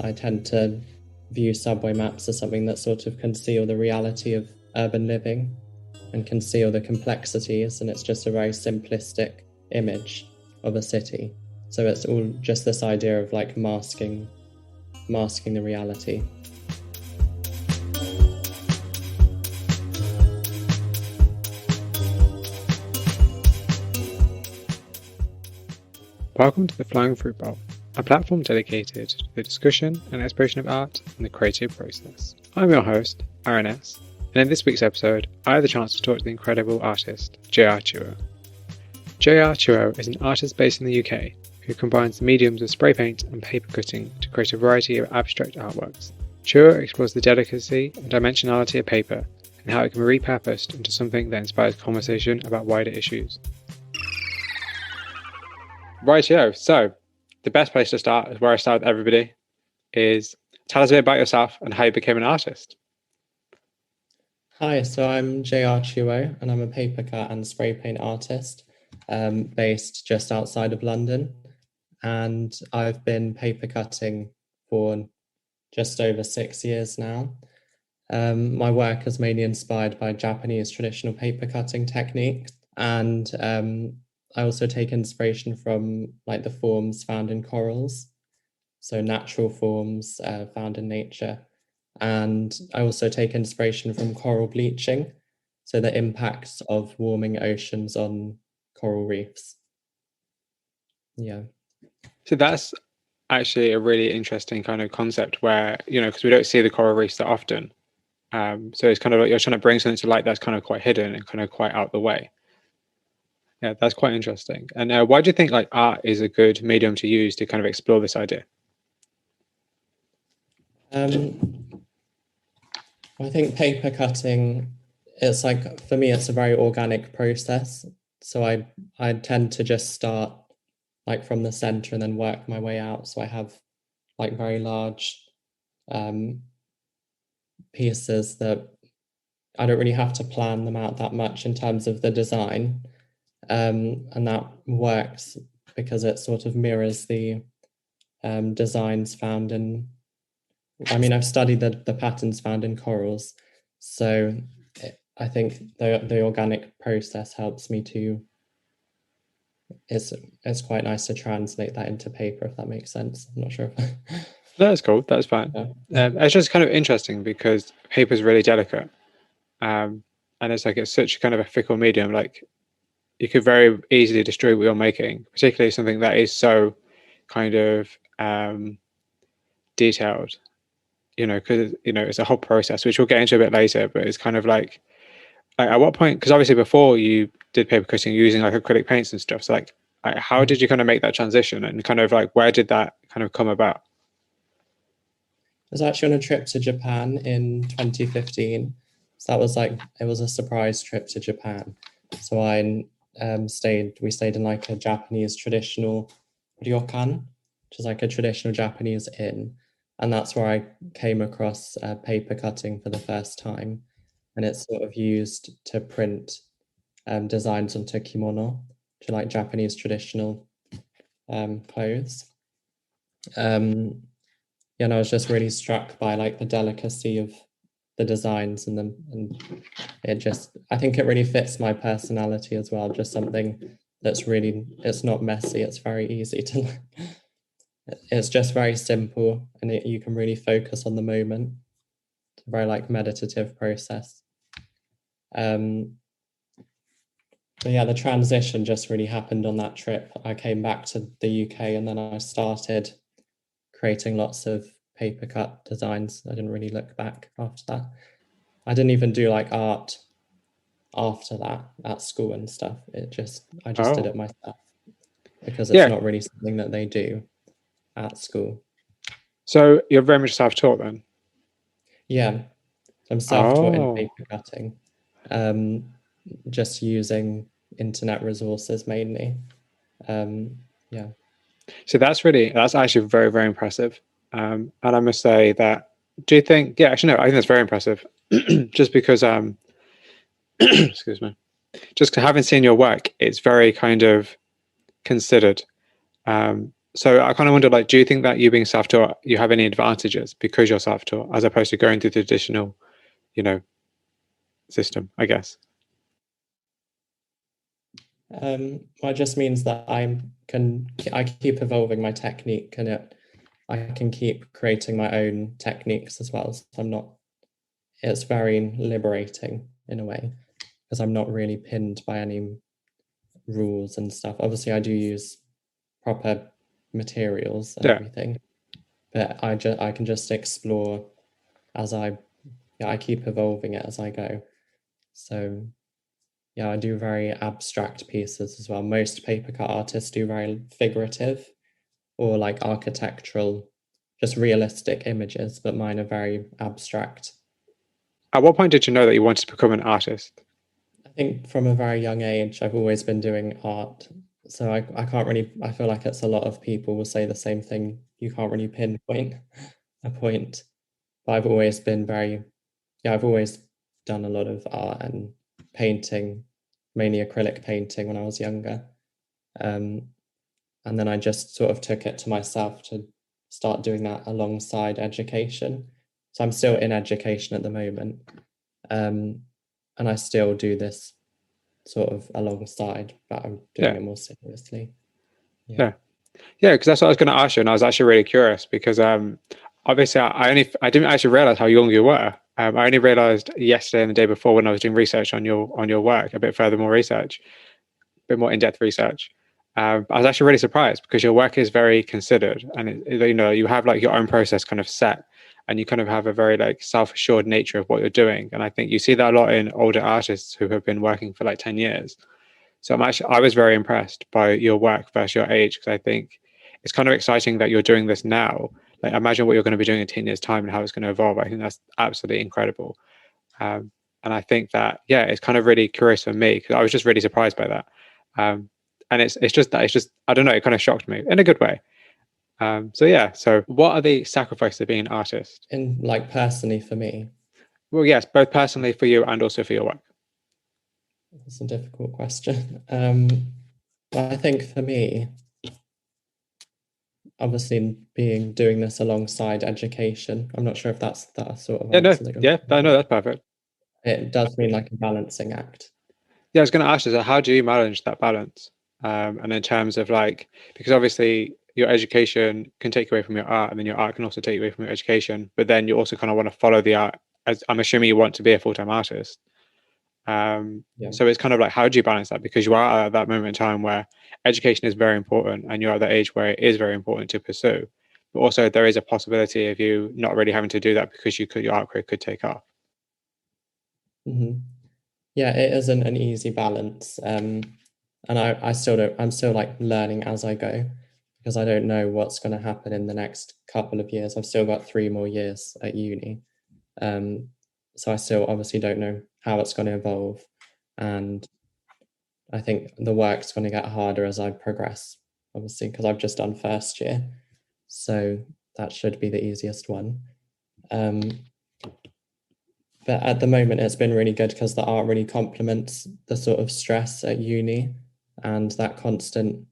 I tend to view subway maps as something that sort of conceal the reality of urban living and conceal the complexities, and it's just a very simplistic image of a city. So it's all just this idea of like masking the reality. Welcome to the Flying Fruit Bowl, a platform dedicated to the discussion and exploration of art and the creative process. I'm your host, RNS, and in this week's episode, I had the chance to talk to the incredible artist, Jr Chuo. Jr Chuo is an artist based in the UK who combines the mediums of spray paint and paper cutting to create a variety of abstract artworks. Chuo explores the delicacy and dimensionality of paper and how it can be repurposed into something that inspires conversation about wider issues. Rightio, so the best place to start is where I start with everybody, is tell us a bit about yourself and how you became an artist. Hi, so I'm Jr Chuo and I'm a paper cut and spray paint artist based just outside of London, and I've been paper cutting for just over 6 years now. My work is mainly inspired by Japanese traditional paper cutting techniques, and I also take inspiration from like the forms found in corals, so natural forms found in nature. And I also take inspiration from coral bleaching, so the impacts of warming oceans on coral reefs. Yeah. So that's actually a really interesting kind of concept where, because we don't see the coral reefs that often. So it's kind of like you're trying to bring something to light that's kind of quite hidden and kind of quite out the way. Yeah, that's quite interesting. And why do you think like art is a good medium to use to kind of explore this idea? I think paper cutting, it's like, for me, it's a very organic process. So I tend to just start like from the center and then work my way out. So I have like very large pieces that I don't really have to plan them out that much in terms of the design. And that works because it sort of mirrors the designs found in, I've studied the patterns found in corals. So I think the organic process helps me to, it's quite nice to translate that into paper, if that makes sense. I'm not sure if That's cool. That's fine. Yeah. It's just kind of interesting because paper is really delicate. And it's such kind of a fickle medium. Like you could very easily destroy what you're making, particularly something that is so kind of detailed, because, it's a whole process, which we'll get into a bit later, but it's kind of like at what point, because obviously before you did paper cutting using like acrylic paints and stuff, so like how did you kind of make that transition and kind of like where did that kind of come about? I was actually on a trip to Japan in 2015. So that was like, it was a surprise trip to Japan. So we stayed in like a Japanese traditional ryokan, which is like a traditional Japanese inn. And that's where I came across paper cutting for the first time. And it's sort of used to print designs onto kimono, to like Japanese traditional clothes. And I was just really struck by like the delicacy of the designs and it just, I think it really fits my personality as well. Just something that's really, it's not messy. It's very easy to, it's just very simple and you can really focus on the moment. It's a very like meditative process. But yeah, the transition just really happened on that trip. I came back to the UK and then I started creating lots of paper cut designs. I didn't really look back after that. I didn't even do like art after that at school and stuff. I just did it myself because it's not really something that they do at school. So you're very much self-taught then? Yeah, I'm self-taught in paper cutting, just using internet resources mainly. Yeah. So that's actually very, very impressive. And I must say that, do you think, I think that's very impressive. Just because, excuse me, just having seen your work, it's very kind of considered. So I kind of wonder, like, do you think that you being self-taught, you have any advantages because you're self-taught as opposed to going through the traditional, you know, system, I guess? Well, it just means that I keep evolving my technique, and I can keep creating my own techniques as well. So it's very liberating in a way because I'm not really pinned by any rules and stuff. Obviously, I do use proper materials and Yeah. everything, but I can just explore as I keep evolving it as I go. So yeah, I do very abstract pieces as well. Most paper cut artists do very figurative or like architectural, just realistic images, but mine are very abstract. At what point did you know that you wanted to become an artist? I think from a very young age, I've always been doing art. So I can't really, I feel like it's a lot of people will say the same thing. You can't really pinpoint a point. But I've always been I've always done a lot of art and painting, mainly acrylic painting when I was younger. And then I just sort of took it to myself to start doing that alongside education. So I'm still in education at the moment. And I still do this sort of alongside, but I'm doing it more seriously. Yeah, because that's what I was going to ask you, and I was actually really curious because obviously I didn't actually realize how young you were. I only realized yesterday and the day before when I was doing research on your work, a bit further more research, a bit more in-depth research. I was actually really surprised because your work is very considered, and you have like your own process kind of set, and you kind of have a very like self-assured nature of what you're doing. And I think you see that a lot in older artists who have been working for like 10 years. So I was very impressed by your work versus your age because I think it's kind of exciting that you're doing this now. Like imagine what you're going to be doing in 10 years' time and how it's going to evolve. I think that's absolutely incredible. And I think that, yeah, it's kind of really curious for me because I was just really surprised by that. And it's just I don't know, it kind of shocked me in a good way. So what are the sacrifices of being an artist? And like personally for me, Well, yes, both personally for you and also for your work. it's a difficult question. But I think for me, obviously doing this alongside education, I'm not sure if that's that sort of answer that you're looking No, for. that's perfect. It does mean like a balancing act. Yeah, I was going to ask you, so how do you manage that balance? And in terms of like, because obviously your education can take away from your art, and then your art can also take away from your education. But then you also kind of want to follow the art. As I'm assuming you want to be a full-time artist. Yeah. So it's kind of like, how do you balance that? Because you are at that moment in time where education is very important, and you're at that age where it is very important to pursue. But also, there is a possibility of you not really having to do that because your art career could take off. Mm-hmm. Yeah, it isn't an easy balance. And I still don't, I'm still like learning as I go because I don't know what's going to happen in the next couple of years. I've still got 3 more years at uni. So I still obviously don't know how it's going to evolve. And I think the work's going to get harder as I progress, obviously, because I've just done first year. So that should be the easiest one. But at the moment, it's been really good because the art really complements the sort of stress at uni and that constant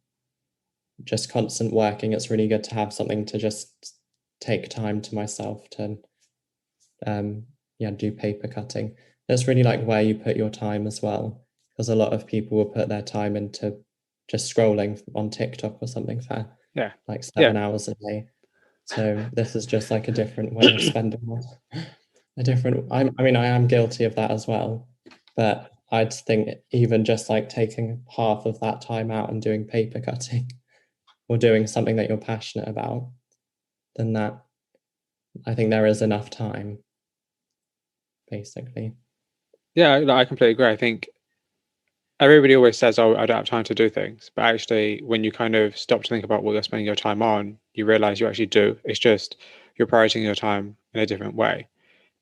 working. It's really good to have something to just take time to myself to do paper cutting. It's really like where you put your time as well, because a lot of people will put their time into just scrolling on TikTok or something for like 7 hours a day. So this is just like a different way of spending I mean, I am guilty of that as well, but I'd think even just like taking half of that time out and doing paper cutting or doing something that you're passionate about, then that I think there is enough time, basically. Yeah, I completely agree. I think everybody always says, "Oh, I don't have time to do things," but actually, when you kind of stop to think about what you're spending your time on, you realize you actually do. It's just you're prioritizing your time in a different way.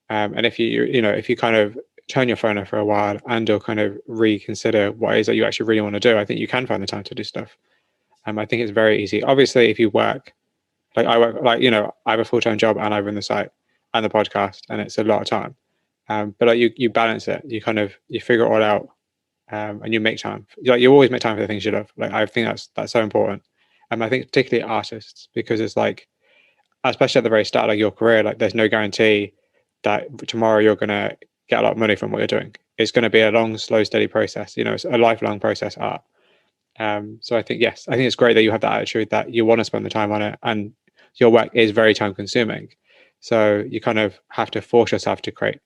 And if if you kind of turn your phone off for a while and or kind of reconsider what it is that you actually really want to do, I think you can find the time to do stuff. I think it's very easy. Obviously, if you work, like I work, like I have a full-time job and I run the site and the podcast, and it's a lot of time. But like you balance it. You figure it all out, and you make time. You always make time for the things you love. Like I think that's so important. I think particularly artists, because it's like, especially at the very start of your career, like there's no guarantee that tomorrow you're going to get a lot of money from what you're doing. It's going to be a long, slow, steady process. It's a lifelong process, art. So I think, yes, I think it's great that you have that attitude that you want to spend the time on it, and your work is very time consuming. So you kind of have to force yourself to create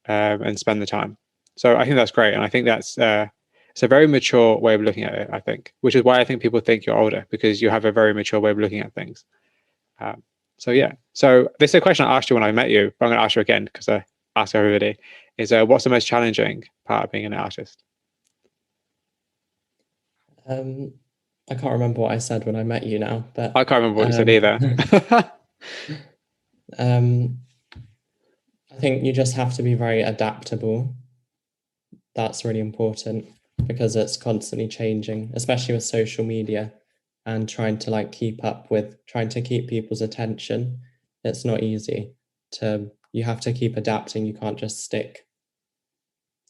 and spend the time. So I think that's great. And I think that's it's a very mature way of looking at it, I think, which is why I think people think you're older, because you have a very mature way of looking at things. So yeah, so this is a question I asked you when I met you, but I'm going to ask you again because I ask everybody, is what's the most challenging part of being an artist? I can't remember what I said when I met you now, but I can't remember what you said either. I think you just have to be very adaptable. That's really important because it's constantly changing, especially with social media and trying to like keep up with trying to keep people's attention. It's not easy you have to keep adapting. You can't just stick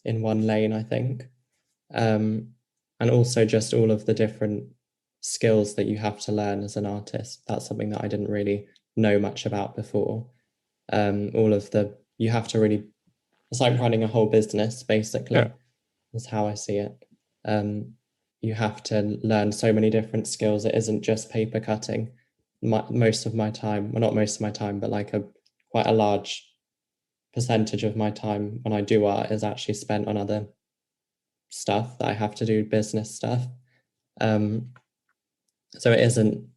in one lane, I think. And also just all of the different skills that you have to learn as an artist. That's something that I didn't really know much about before. You have to really, it's like running a whole business, basically. Yeah. That's how I see it. You have to learn so many different skills. It isn't just paper cutting. Most of my time, well, not most of my time, but like quite a large percentage of my time when I do art is actually spent on other stuff that I have to do, business stuff. So it isn't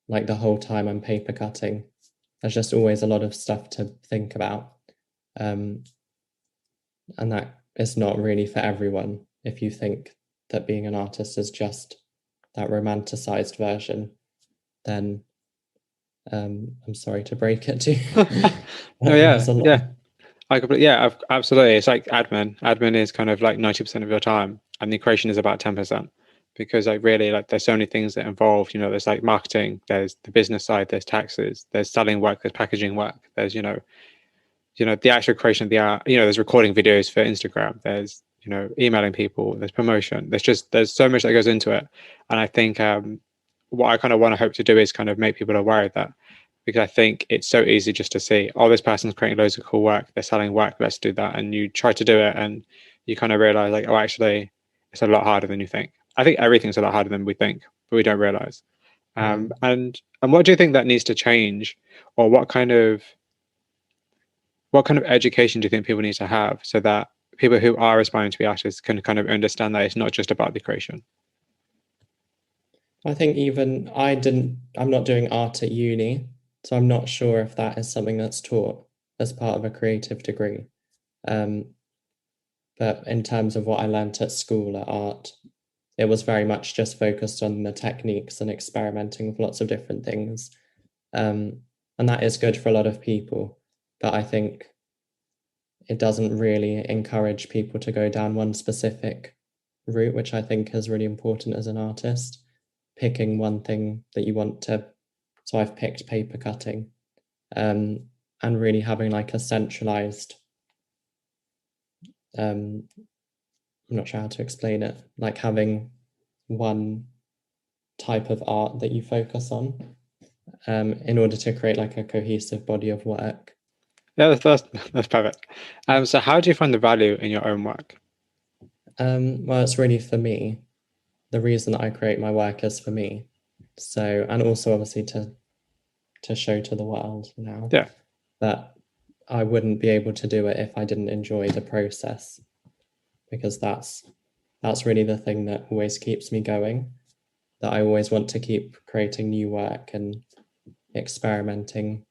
like the whole time I'm paper cutting. There's just always a lot of stuff to think about. And that is not really for everyone. If you think that being an artist is just that romanticized version, then I'm sorry to break it to you. No, yeah. Absolutely. It's like admin. Admin is kind of like 90% of your time, and the creation is about 10%. Because like really, like there's so many things that involve, there's like marketing, there's the business side, there's taxes, there's selling work, there's packaging work, there's the actual creation of the art, there's recording videos for Instagram, there's emailing people, there's promotion, there's so much that goes into it. And I think what I kind of want to hope to do is kind of make people aware of that, because I think it's so easy just to see, oh, this person's creating loads of cool work, they're selling work, let's do that. And you try to do it and you kind of realize like, oh, actually it's a lot harder than you think. I think everything's a lot harder than we think, but we don't realize. And what do you think that needs to change, or what kind of education do you think people need to have so that people who are aspiring to be artists can kind of understand that it's not just about the creation? I think I'm not doing art at uni, so I'm not sure if that is something that's taught as part of a creative degree. But in terms of what I learnt at school at art, it was very much just focused on the techniques and experimenting with lots of different things. And that is good for a lot of people, but I think it doesn't really encourage people to go down one specific route, which I think is really important as an artist, picking one thing that you want to. So I've picked paper cutting, and really having like a centralized, I'm not sure how to explain it, like having one type of art that you focus on in order to create like a cohesive body of work. Yeah, that's perfect. So how do you find the value in your own work? Well, it's really for me. The reason that I create my work is for me. So, and also obviously to show to the world now. Yeah. But I wouldn't be able to do it if I didn't enjoy the process, because that's really the thing that always keeps me going, that I always want to keep creating new work and experimenting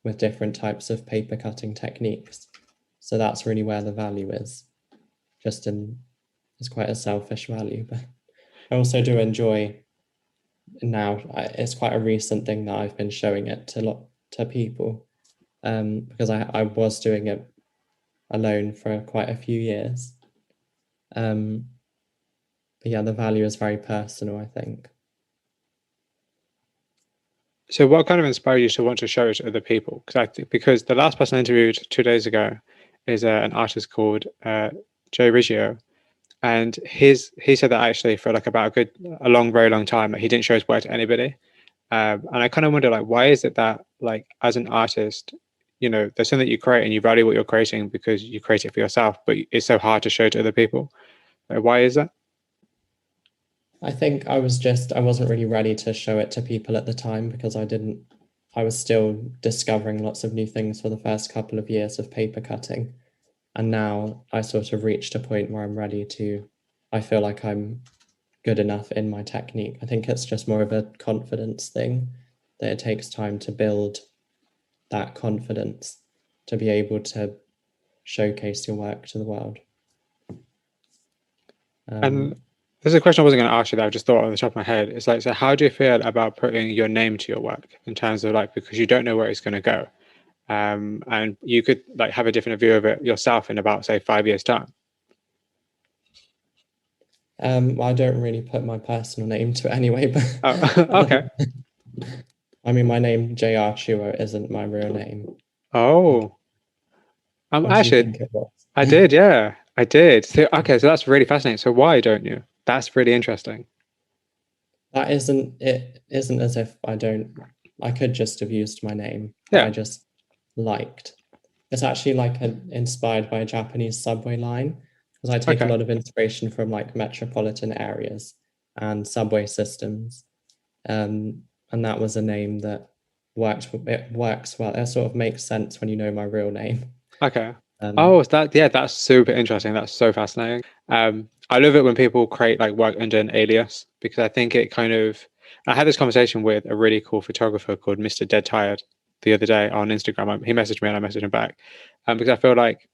with different types of paper cutting techniques. So that's really where the value is. It's quite a selfish value, but I also do enjoy now. It's quite a recent thing that I've been showing it to people, because I was doing it alone for quite a few years. But yeah, the value is very personal, I think. So what kind of inspired you to want to show it to other people? Because the last person I interviewed 2 days ago is an artist called Tffb Jr Chuo, And he said that actually for like about a very long time that he didn't show his work to anybody. And I kind of wonder, like, why is it that, like, as an artist, there's something that you create and you value what you're creating because you create it for yourself, but it's so hard to show to other people. Like, why is that? I think I wasn't really ready to show it to people at the time because I was still discovering lots of new things for the first couple of years of paper cutting. And now I sort of reached a point where I feel like I'm good enough in my technique. I think it's just more of a confidence thing, that it takes time to build that confidence to be able to showcase your work to the world. And there's a question I wasn't going to ask you that I just thought on the top of my head. It's like, so how do you feel about putting your name to your work in terms of, like, because you don't know where it's going to go, and you could, like, have a different view of it yourself in about, say, 5 years' time? I don't really put my personal name to it anyway, but okay. I mean, my name Jr Chuo isn't my real name. Oh, What do you actually, think it was? I did, yeah, I did. So, okay, so that's really fascinating. So why don't you? That's really interesting. That isn't as if I could just have used my name, but Yeah. I just liked. It's actually like inspired by a Japanese subway line, because I take a Okay. lot of inspiration from like metropolitan areas and subway systems. And that was a name that it works well. It sort of makes sense when you know my real name. Okay. Oh, that's super interesting. That's so fascinating. I love it when people create, like, work under an alias, because I think it kind of. I had this conversation with a really cool photographer called Mr. Dead Tired the other day on Instagram. He messaged me and I messaged him back, because I feel like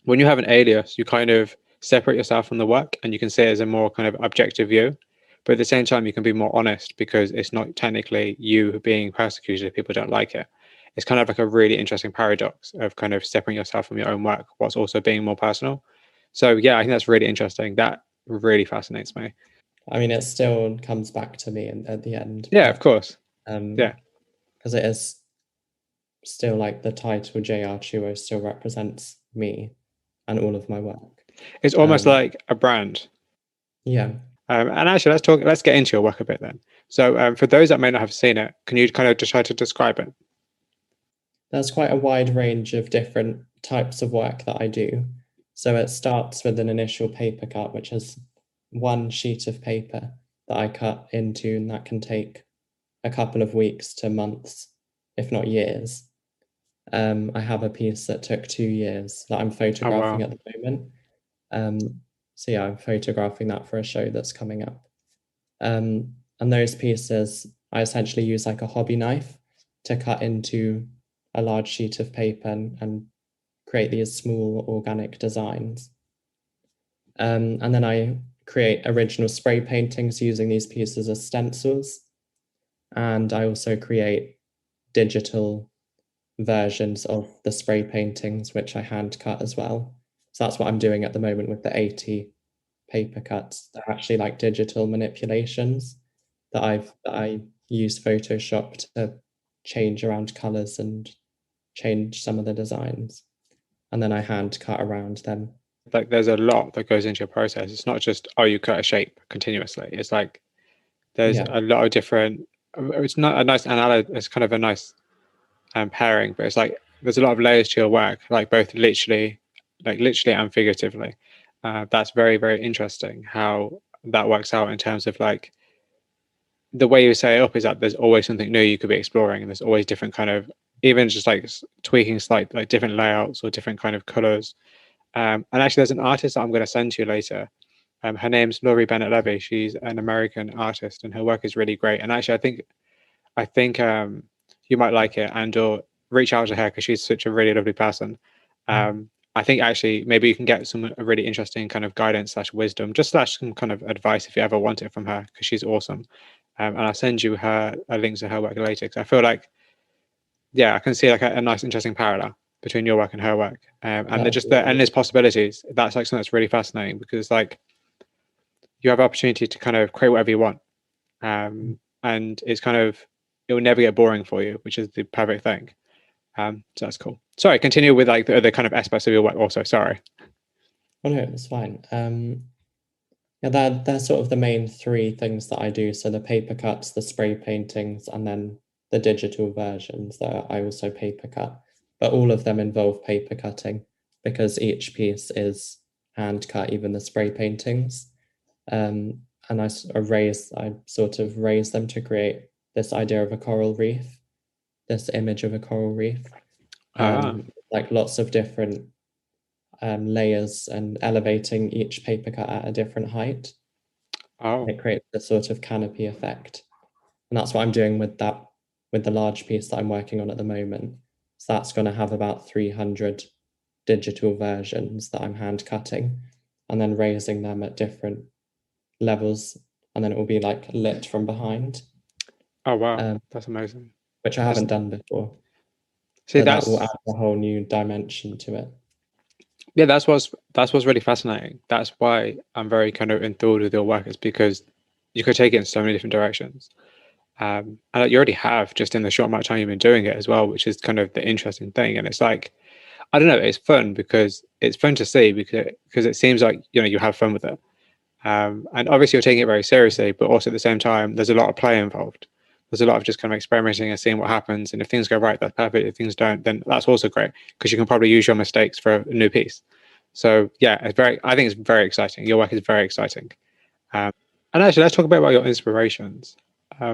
when you have an alias, you kind of separate yourself from the work and you can see it as a more kind of objective view. But at the same time, you can be more honest because it's not technically you being persecuted if people don't like it. It's kind of like a really interesting paradox of kind of separating yourself from your own work whilst also being more personal. So yeah, I think that's really interesting. That really fascinates me. I mean, it still comes back to me at the end. Yeah, of course. Yeah, because it is still like the title Jr Chuo still represents me and all of my work. It's almost like a brand. Yeah. And actually, let's get into your work a bit then. So for those that may not have seen it, can you kind of just try to describe it? There's quite a wide range of different types of work that I do. So it starts with an initial paper cut, which is one sheet of paper that I cut into, and that can take a couple of weeks to months, if not years. I have a piece that took 2 years that I'm photographing at the moment. So yeah, I'm photographing that for a show that's coming up. And those pieces, I essentially use like a hobby knife to cut into a large sheet of paper and create these small organic designs. And then I create original spray paintings using these pieces as stencils. And I also create digital versions of the spray paintings, which I hand cut as well. So that's what I'm doing at the moment with the 80 paper cuts. They're actually like digital manipulations that I use Photoshop to change around colors and change some of the designs. And then I hand cut around them. Like, there's a lot that goes into your process. It's not just, oh, you cut a shape continuously. It's like there's a lot of different. It's not a nice analogy. It's kind of a nice pairing, but it's like there's a lot of layers to your work, like both literally and figuratively. That's very, very interesting how that works out in terms of, like, the way you set it up is that there's always something new you could be exploring, and there's always different kind of, even just like tweaking slight, like different layouts or different kind of colors. And actually, there's an artist that I'm going to send to you later. Her name's Laurie Bennett Levy. She's an American artist, and her work is really great. And actually, I think you might like it, and or reach out to her because she's such a really lovely person. I think actually maybe you can get some really interesting kind of guidance / wisdom, just / some kind of advice if you ever want it from her, because she's awesome. And I'll send you a link to her work later, because I feel like, yeah, I can see like a nice interesting parallel between your work and her work, and they're just the endless possibilities. That's like something that's really fascinating, because like you have opportunity to kind of create whatever you want, and it's kind of, it will never get boring for you, which is the perfect thing. So that's cool. Sorry, continue with like the other kind of aspects of your work also. Sorry. Oh no, it's fine. Yeah, they're sort of the main three things that I do. So the paper cuts, the spray paintings, and then the digital versions that I also paper cut. But all of them involve paper cutting because each piece is hand cut, even the spray paintings. And I sort of raise them to create this idea of a coral reef, this image of a coral reef, like lots of different layers and elevating each paper cut at a different height. Oh, It creates a sort of canopy effect. And that's what I'm doing with the large piece that I'm working on at the moment. So that's going to have about 300 digital versions that I'm hand cutting and then raising them at different levels. And then it will be like lit from behind. oh wow, that's amazing. Which I That's, haven't done before. see, So that will that's add a whole new dimension to it. yeah, that's what's really fascinating. That's why I'm very kind of enthralled with your work, is because you could take it in so many different directions. And you already have, just in the short amount of time you've been doing it as well, which is kind of the interesting thing. And it's like, I don't know, it's fun because it's fun to see because it seems like you have fun with it. And obviously you're taking it very seriously, but also at the same time, there's a lot of play involved. There's a lot of just kind of experimenting and seeing what happens. And if things go right, that's perfect. If things don't, then that's also great because you can probably use your mistakes for a new piece. So yeah, I think it's very exciting. Your work is very exciting. And actually, let's talk a bit about your inspirations.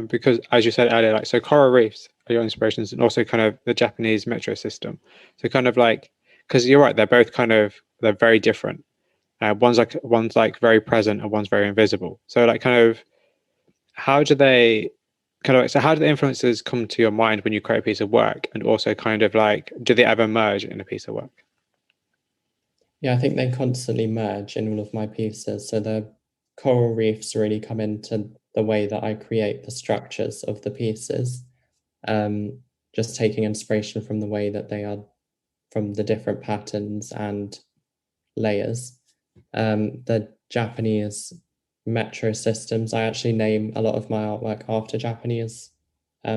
Because as you said earlier, like, so coral reefs are your inspirations and also kind of the Japanese metro system. So kind of like, because you're right, they're very different. One's like very present and one's very invisible. So like kind of how do they so how do the influences come to your mind when you create a piece of work, and also kind of like do they ever merge in a piece of work? Yeah, I think they constantly merge in all of my pieces. So the coral reefs really come into the way that I create the structures of the pieces. Um, just taking inspiration from the way that they are, from the different patterns and layers. The Japanese metro systems, I actually name a lot of my artwork after Japanese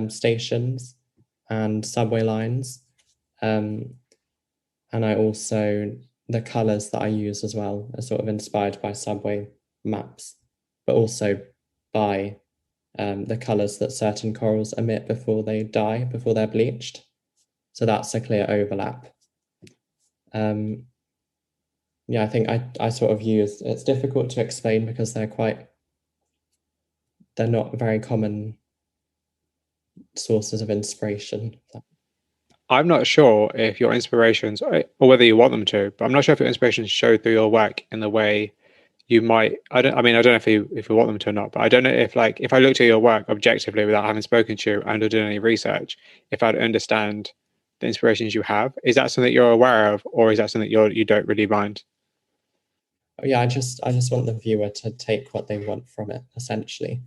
stations and subway lines. Um, and I also, the colors that I use as well are sort of inspired by subway maps, but also by the colors that certain corals emit before they die, before they're bleached. So that's a clear overlap. Yeah, I think I sort of use, it's difficult to explain because they're not very common sources of inspiration. I'm not sure if your inspirations, or whether you want them to, but I'm not sure if your inspirations show through your work in the way you might. I mean, I don't know if you want them to or not, but I don't know if I looked at your work objectively without having spoken to you and or done any research, if I'd understand the inspirations you have. Is that something you're aware of, or is that something you don't really mind? Yeah, I just want the viewer to take what they want from it, essentially.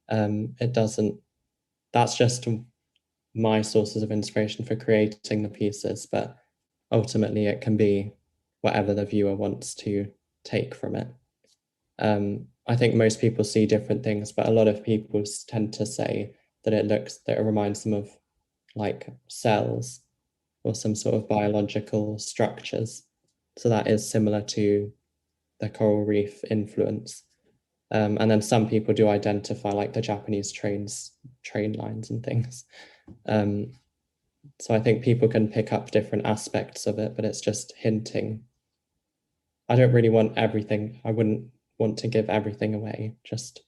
It doesn't, that's just my sources of inspiration for creating the pieces, but ultimately it can be whatever the viewer wants to take from it. I think most people see different things, but a lot of people tend to say that it reminds them of like cells or some sort of biological structures. So that is similar to the coral reef influence. And then some people do identify like the Japanese train lines and things. Um, so I think people can pick up different aspects of it, but it's just hinting. I don't really want everything. I wouldn't want to give everything away. Just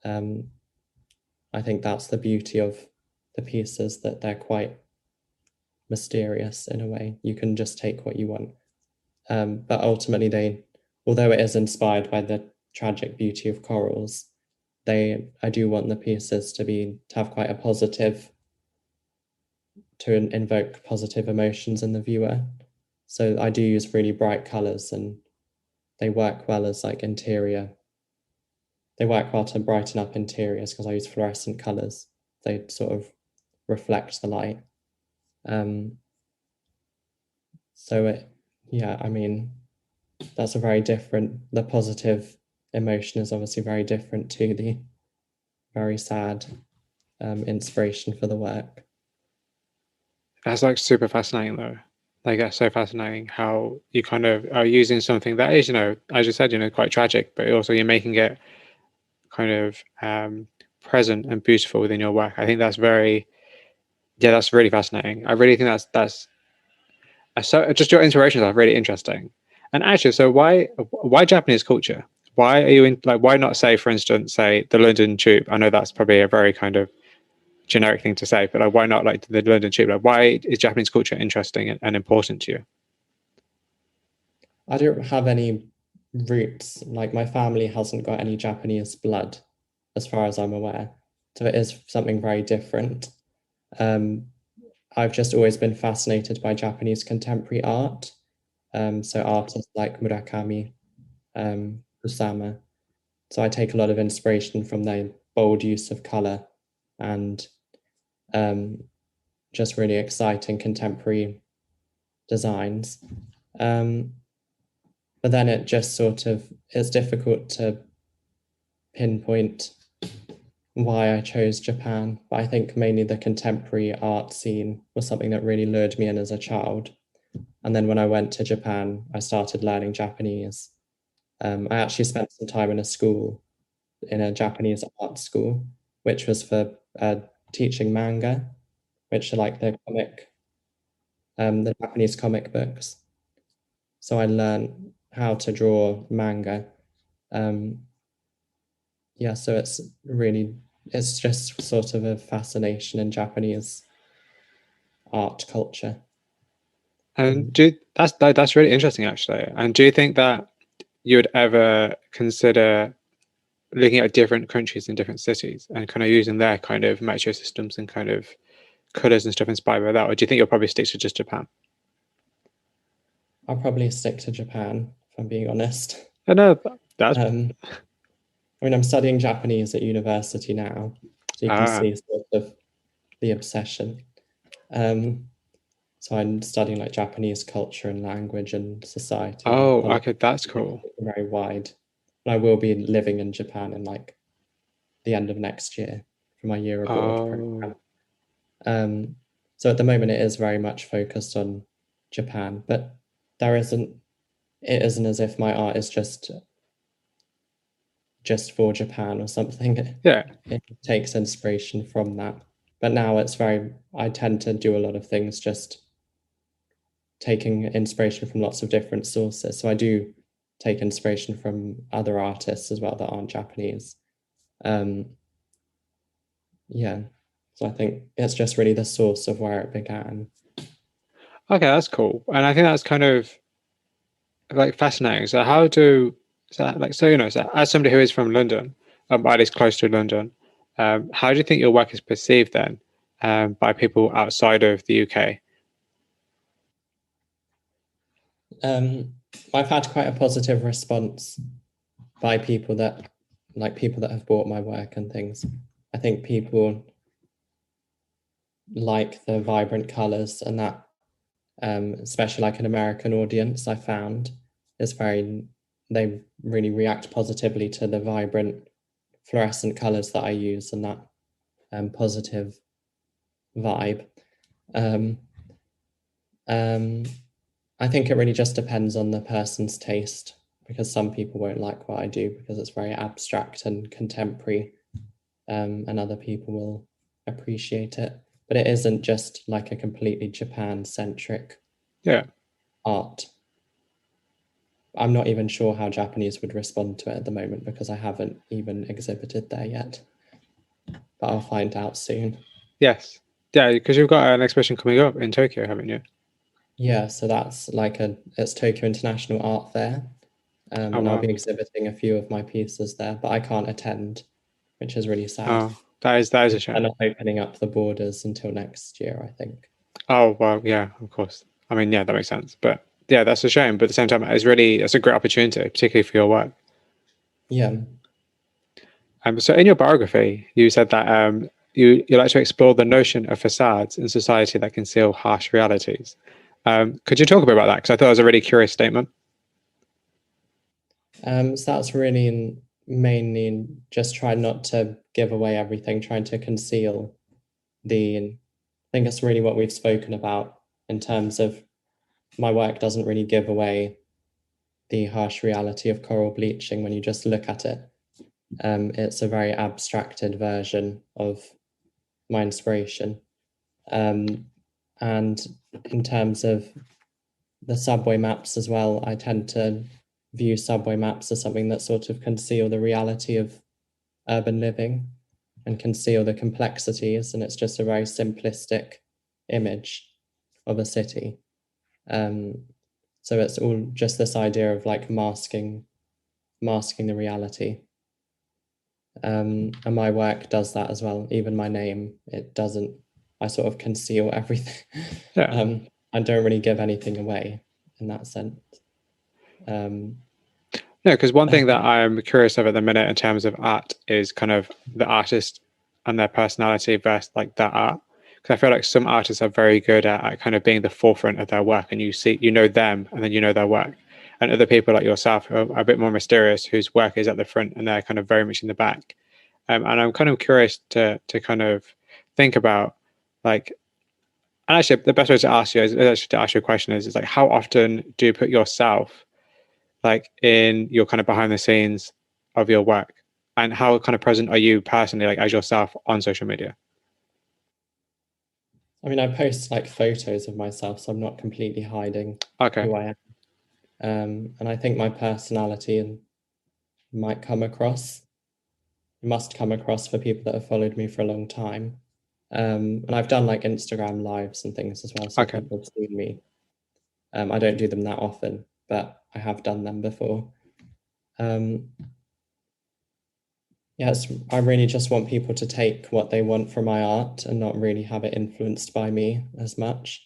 I think that's the beauty of the pieces, that they're quite mysterious in a way. You can just take what you want. But ultimately, although it is inspired by the tragic beauty of corals, I do want the pieces to have quite a positive, to invoke positive emotions in the viewer. So I do use really bright colors, and they work well as like interior. They work well to brighten up interiors because I use fluorescent colors. They sort of reflect the light. Um, so yeah, I mean, that's a very different, the positive emotion is obviously very different to the very sad inspiration for the work. That's like super fascinating though. Like that's so fascinating how you kind of are using something that is, as you said, quite tragic, but also you're making it kind of present and beautiful within your work. I think that's that's really fascinating. I really think that's so just your inspirations are really interesting. And actually, so why Japanese culture? Why are you in like why not say, for instance, say the London Tube? I know that's probably a very kind of generic thing to say, but like why not like the London Tube? Like why is Japanese culture interesting and important to you? I don't have any roots. Like my family hasn't got any Japanese blood, as far as I'm aware. So it is something very different. Um, I've just always been fascinated by Japanese contemporary art. So artists like Murakami, Kusama. So I take a lot of inspiration from their bold use of color and um, just really exciting contemporary designs. But then it just sort of it's difficult to pinpoint why I chose Japan. But I think mainly the contemporary art scene was something that really lured me in as a child. And then when I went to Japan, I started learning Japanese. I actually spent some time in a school, in a Japanese art school, which was for teaching manga, which are like the Japanese comic books. So I learned how to draw manga. Um, yeah, so it's just sort of a fascination in Japanese art culture. And Um, that's really interesting actually. And do you think that you would ever consider looking at different countries and different cities and kind of using their kind of metro systems and kind of colors and stuff inspired by that, or do you think you'll probably stick to just Japan? I'll probably stick to Japan, if I'm being honest. I know that's Um, I mean, I'm studying Japanese at university now, so you can ah see sort of the obsession. Um, so I'm studying like Japanese culture and language and society and oh politics, okay, that's cool. very wide. And I will be living in Japan in like the end of next year for my year abroad Oh program. Um, so at the moment, it is very much focused on Japan, but there isn't. It isn't as if my art is just for Japan or something. yeah. It takes inspiration from that. But now I tend to do a lot of things just taking inspiration from lots of different sources. So I do take inspiration from other artists as well that aren't Japanese. Um, yeah. So I think it's just really the source of where it began. Okay, that's cool. And I think that's kind of like fascinating. So how do so like so so as somebody who is from London, or at least close to London, how do you think your work is perceived then by people outside of the UK? Um, I've had quite a positive response by people that have bought my work and things. I think people like the vibrant colors and that, especially like an American audience, I found is they really react positively to the vibrant fluorescent colors that I use and that positive vibe. Um, um, I think it really just depends on the person's taste because some people won't like what I do because it's very abstract and contemporary, and other people will appreciate it. But it isn't just like a completely Japan centric Yeah. art. I'm not even sure how Japanese would respond to it at the moment because I haven't even exhibited there yet. But I'll find out soon. Yes. Yeah, because you've got an exhibition coming up in Tokyo, haven't you? Yeah, so that's it's Tokyo International Art Fair. Oh And I'll be wow. exhibiting a few of my pieces there, but I can't attend, which is really sad. Oh, that is a They're shame. not opening up the borders until next year, I think. Oh well, yeah, of course. I mean, yeah, that makes sense. But yeah, that's a shame. But at the same time, it's a great opportunity, particularly for your work. Yeah. So in your biography, you said that you like to explore the notion of facades in society that conceal harsh realities. Could you talk a bit about that? Because I thought it was a really curious statement. So that's really mainly just trying not to give away everything, trying to conceal I think it's really what we've spoken about in terms of my work doesn't really give away the harsh reality of coral bleaching when you just look at it. It's a very abstracted version of my inspiration. And in terms of the subway maps as well, I tend to view subway maps as something that sort of conceal the reality of urban living and conceal the complexities, and it's just a very simplistic image of a city. So it's all just this idea of like masking the reality. And my work does that as well. Even my name, it doesn't, I sort of conceal everything. Yeah. I don't really give anything away in that sense. No, because one thing that I'm curious of at the minute in terms of art is kind of the artist and their personality versus like that art. Because I feel like some artists are very good at kind of being the forefront of their work, and you know them, and then you know their work. And other people like yourself who are a bit more mysterious, whose work is at the front and they're kind of very much in the back. And I'm kind of curious to kind of think about like, and actually the best way to ask you is actually to ask you a question is like, how often do you put yourself like in your kind of behind the scenes of your work, and how kind of present are you personally like as yourself on social media? I mean, I post like photos of myself, so I'm not completely hiding Okay. who I am. And I think my personality might come across, must come across for people that have followed me for a long time. And I've done like Instagram lives and things as well, so Okay. people have seen me. I don't do them that often, but I have done them before. Yes, I really just want people to take what they want from my art and not really have it influenced by me as much.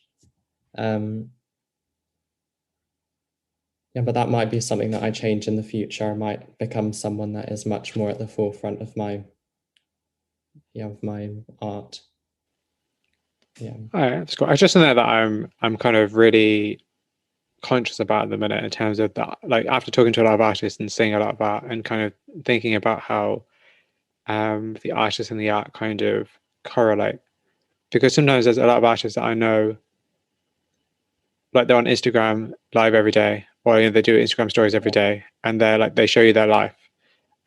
Yeah, but that might be something that I change in the future. I might become someone that is much more at the forefront of my art. Yeah. All right, that's cool. It's just something that I'm kind of really conscious about at the minute in terms of that. Like after talking to a lot of artists and seeing a lot of art and kind of thinking about how the artist and the art kind of correlate. Because sometimes there's a lot of artists that I know, like they're on Instagram live every day, or you know, they do Instagram stories every day, and they're like they show you their life,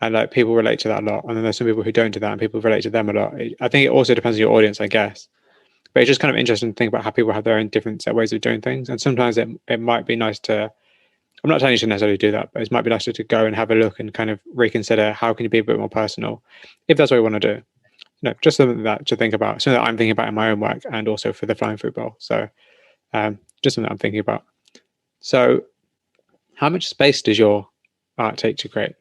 and like people relate to that a lot. And then there's some people who don't do that, and people relate to them a lot. I think it also depends on your audience, I guess. But it's just kind of interesting to think about how people have their own different set ways of doing things, and sometimes it might be nice to. I'm not telling you to necessarily do that, but it might be nice to go and have a look and kind of reconsider how can you be a bit more personal, if that's what you want to do. You know, just something that to think about, something that I'm thinking about in my own work, and also for the Flying Fruit Bowl. So, just something that I'm thinking about. So, how much space does your art take to create?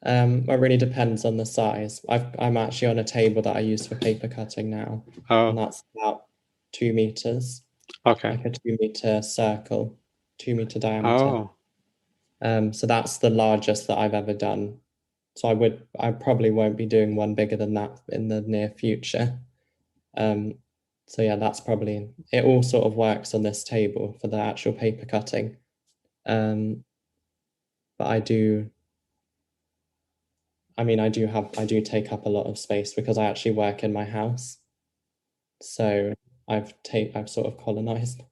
It really depends on the size. I'm actually on a table that I use for paper cutting now, Oh, and that's about 2 meters, okay. like a 2 meter circle, 2 meter diameter. Oh, So that's the largest that I've ever done. So I probably won't be doing one bigger than that in the near future. So yeah, that's probably it. All sort of works on this table for the actual paper cutting. But I do take up a lot of space because I actually work in my house. So I've sort of colonized.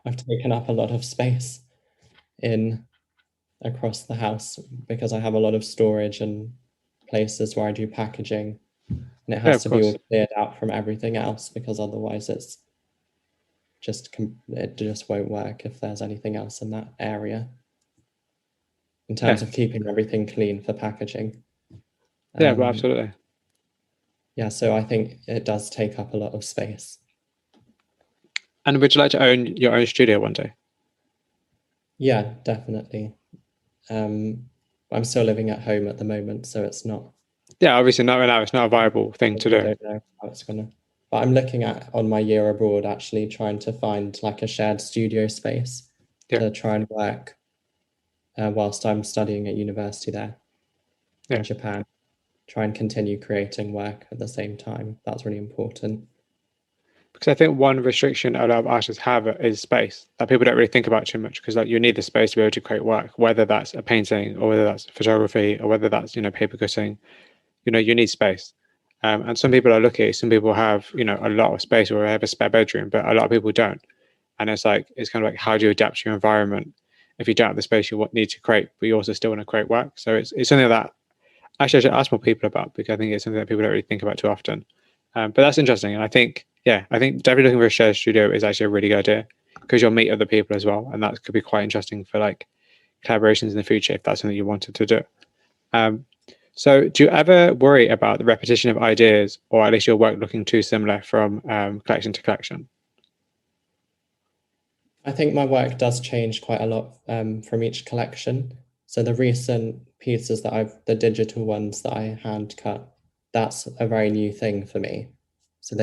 I've taken up a lot of space in across the house because I have a lot of storage and places where I do packaging, and it yeah, has of to be course. all cleared out from everything else because otherwise it just won't work if there's anything else in that area in Yeah, terms of keeping everything clean for packaging. yeah, but absolutely. Yeah, so I think it does take up a lot of space. And would you like to own your own studio one day? Yeah, definitely. I'm still living at home at the moment, so it's not. Yeah, obviously not right now. It's not a viable thing to I do. don't know how it's gonna. But I'm looking at on my year abroad actually trying to find like a shared studio space Yeah, to try and work whilst I'm studying at university there yeah. in Japan. Try and continue creating work at the same time. That's really important. Because I think one restriction a lot of artists have is space that people don't really think about too much. Because like you need the space to be able to create work, whether that's a painting or whether that's photography or whether that's paper cutting. You need space. And some people are lucky. Some people have a lot of space or have a spare bedroom, but a lot of people don't. And it's kind of like, how do you adapt to your environment if you don't have the space you need to create, but you also still want to create work? So it's something that actually I should ask more people about, because I think it's something that people don't really think about too often. But that's interesting. And I think definitely looking for a shared studio is actually a really good idea, because you'll meet other people as well. And that could be quite interesting for like collaborations in the future, if that's something you wanted to do. So do you ever worry about the repetition of ideas, or at least your work looking too similar from collection to collection? I think my work does change quite a lot from each collection. So the recent pieces the digital ones that I hand cut, that's a very new thing for me. So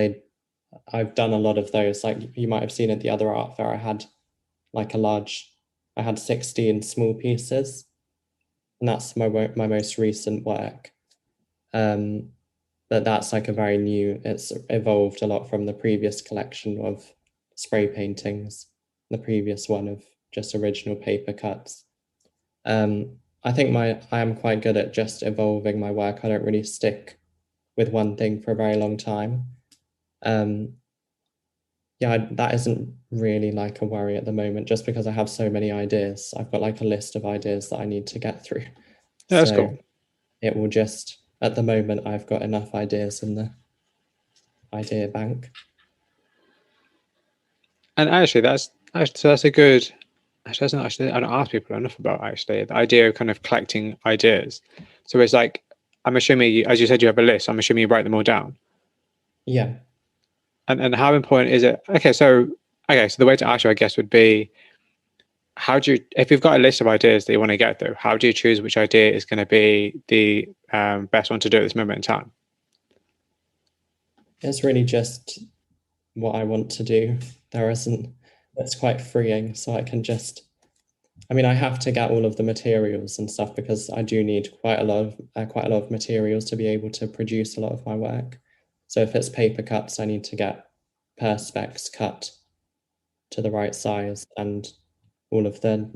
I've done a lot of those. Like you might have seen at the other art fair, I had 16 small pieces, and that's my most recent work. But that's like it's evolved a lot from the previous collection of spray paintings, the previous one of just original paper cuts. I think I am quite good at just evolving my work. I don't really stick with one thing for a very long time. That isn't really like a worry at the moment, just because I have so many ideas. I've got like a list of ideas that I need to get through. Yeah, that's cool. It will just, at the moment, I've got enough ideas in the idea bank. And actually, that's a good. Actually, I don't ask people enough about actually the idea of kind of collecting ideas. So it's like, I'm assuming, as you said, you have a list. I'm assuming you write them all down. Yeah. And how important is it? Okay, so the way to ask you, I guess, would be, if you've got a list of ideas that you want to get through, how do you choose which idea is going to be the best one to do at this moment in time? It's really just what I want to do. It's quite freeing. So I have to get all of the materials and stuff, because I do need quite a lot of materials to be able to produce a lot of my work. So if it's paper cuts, I need to get perspex cut to the right size, and all of the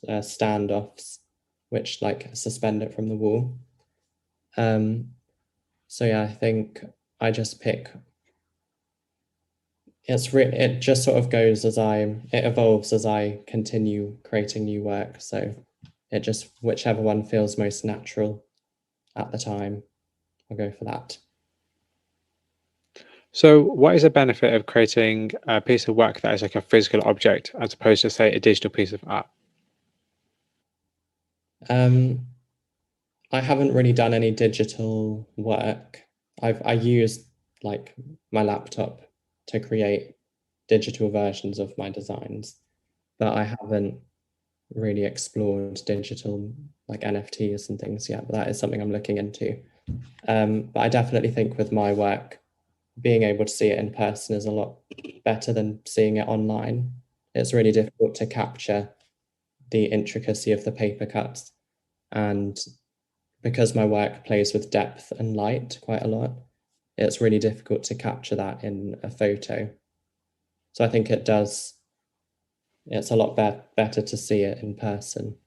standoffs, which suspend it from the wall. So yeah, I think I just pick. It just sort of goes it evolves as I continue creating new work. So it just, whichever one feels most natural at the time, I'll go for that. So what is the benefit of creating a piece of work that is like a physical object, as opposed to, say, a digital piece of art? I haven't really done any digital work. I used like my laptop to create digital versions of my designs, but I haven't really explored digital like NFTs and things yet, but that is something I'm looking into. But I definitely think with my work, being able to see it in person is a lot better than seeing it online. It's really difficult to capture the intricacy of the paper cuts, and because my work plays with depth and light quite a lot, it's really difficult to capture that in a photo. So I think it's a lot better to see it in person.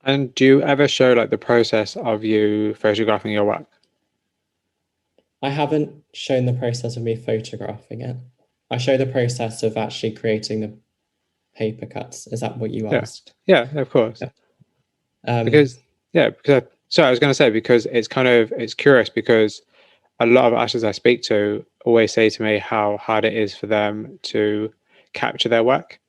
And do you ever show like the process of you photographing your work? I haven't shown the process of me photographing it. I show the process of actually creating the paper cuts. Is that what you asked? Yeah, of course. Yeah. Because I was going to say, because it's curious, because a lot of artists I speak to always say to me how hard it is for them to capture their work,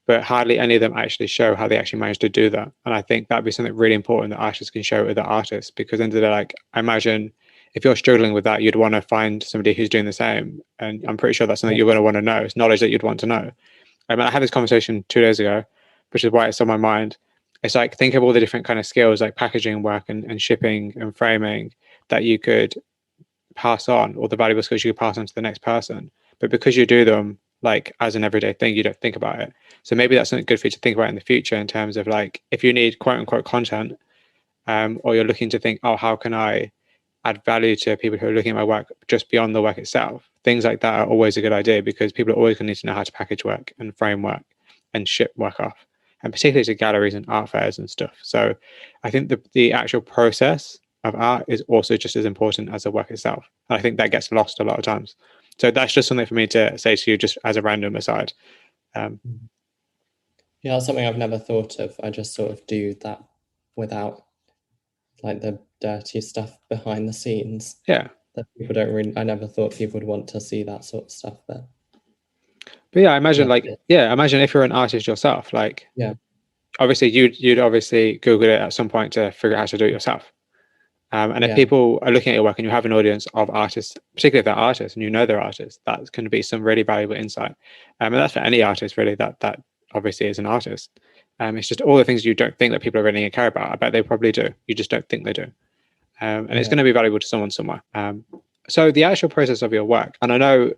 but hardly any of them actually show how they actually manage to do that. And I think that'd be something really important that artists can show other artists, because end of the day, like, I imagine if you're struggling with that, you'd want to find somebody who's doing the same. And I'm pretty sure that's something you're going to want to know. It's knowledge that you'd want to know. I mean, I had this conversation 2 days ago, which is why it's on my mind. It's like, think of all the different kind of skills like packaging work and shipping and framing that you could pass on, or the valuable skills you could pass on to the next person. But because you do them like as an everyday thing, you don't think about it. So maybe that's something good for you to think about in the future, in terms of like, if you need quote unquote content, or you're looking to think, oh, how can I add value to people who are looking at my work just beyond the work itself? Things like that are always a good idea, because people are always going to need to know how to package work and frame work and ship work off, and particularly to galleries and art fairs and stuff. So I think the actual process of art is also just as important as the work itself. And I think that gets lost a lot of times. So that's just something for me to say to you, just as a random aside. Yeah, that's something I've never thought of. I just sort of do that without like the dirty stuff behind the scenes. Yeah. That people don't really, I never thought people would want to see that sort of stuff, but yeah, I imagine yeah. imagine if you're an artist yourself, like Yeah. obviously you'd obviously Google it at some point to figure out how to do it yourself. And if Yeah. people are looking at your work and you have an audience of artists, particularly if they're artists and you know they're artists, that's going to be some really valuable insight. And that's for any artist really that obviously is an artist. It's just all the things you don't think that people are really going to care about. I bet they probably do. You just don't think they do. And it's going to be valuable to someone somewhere. So the actual process of your work, and I know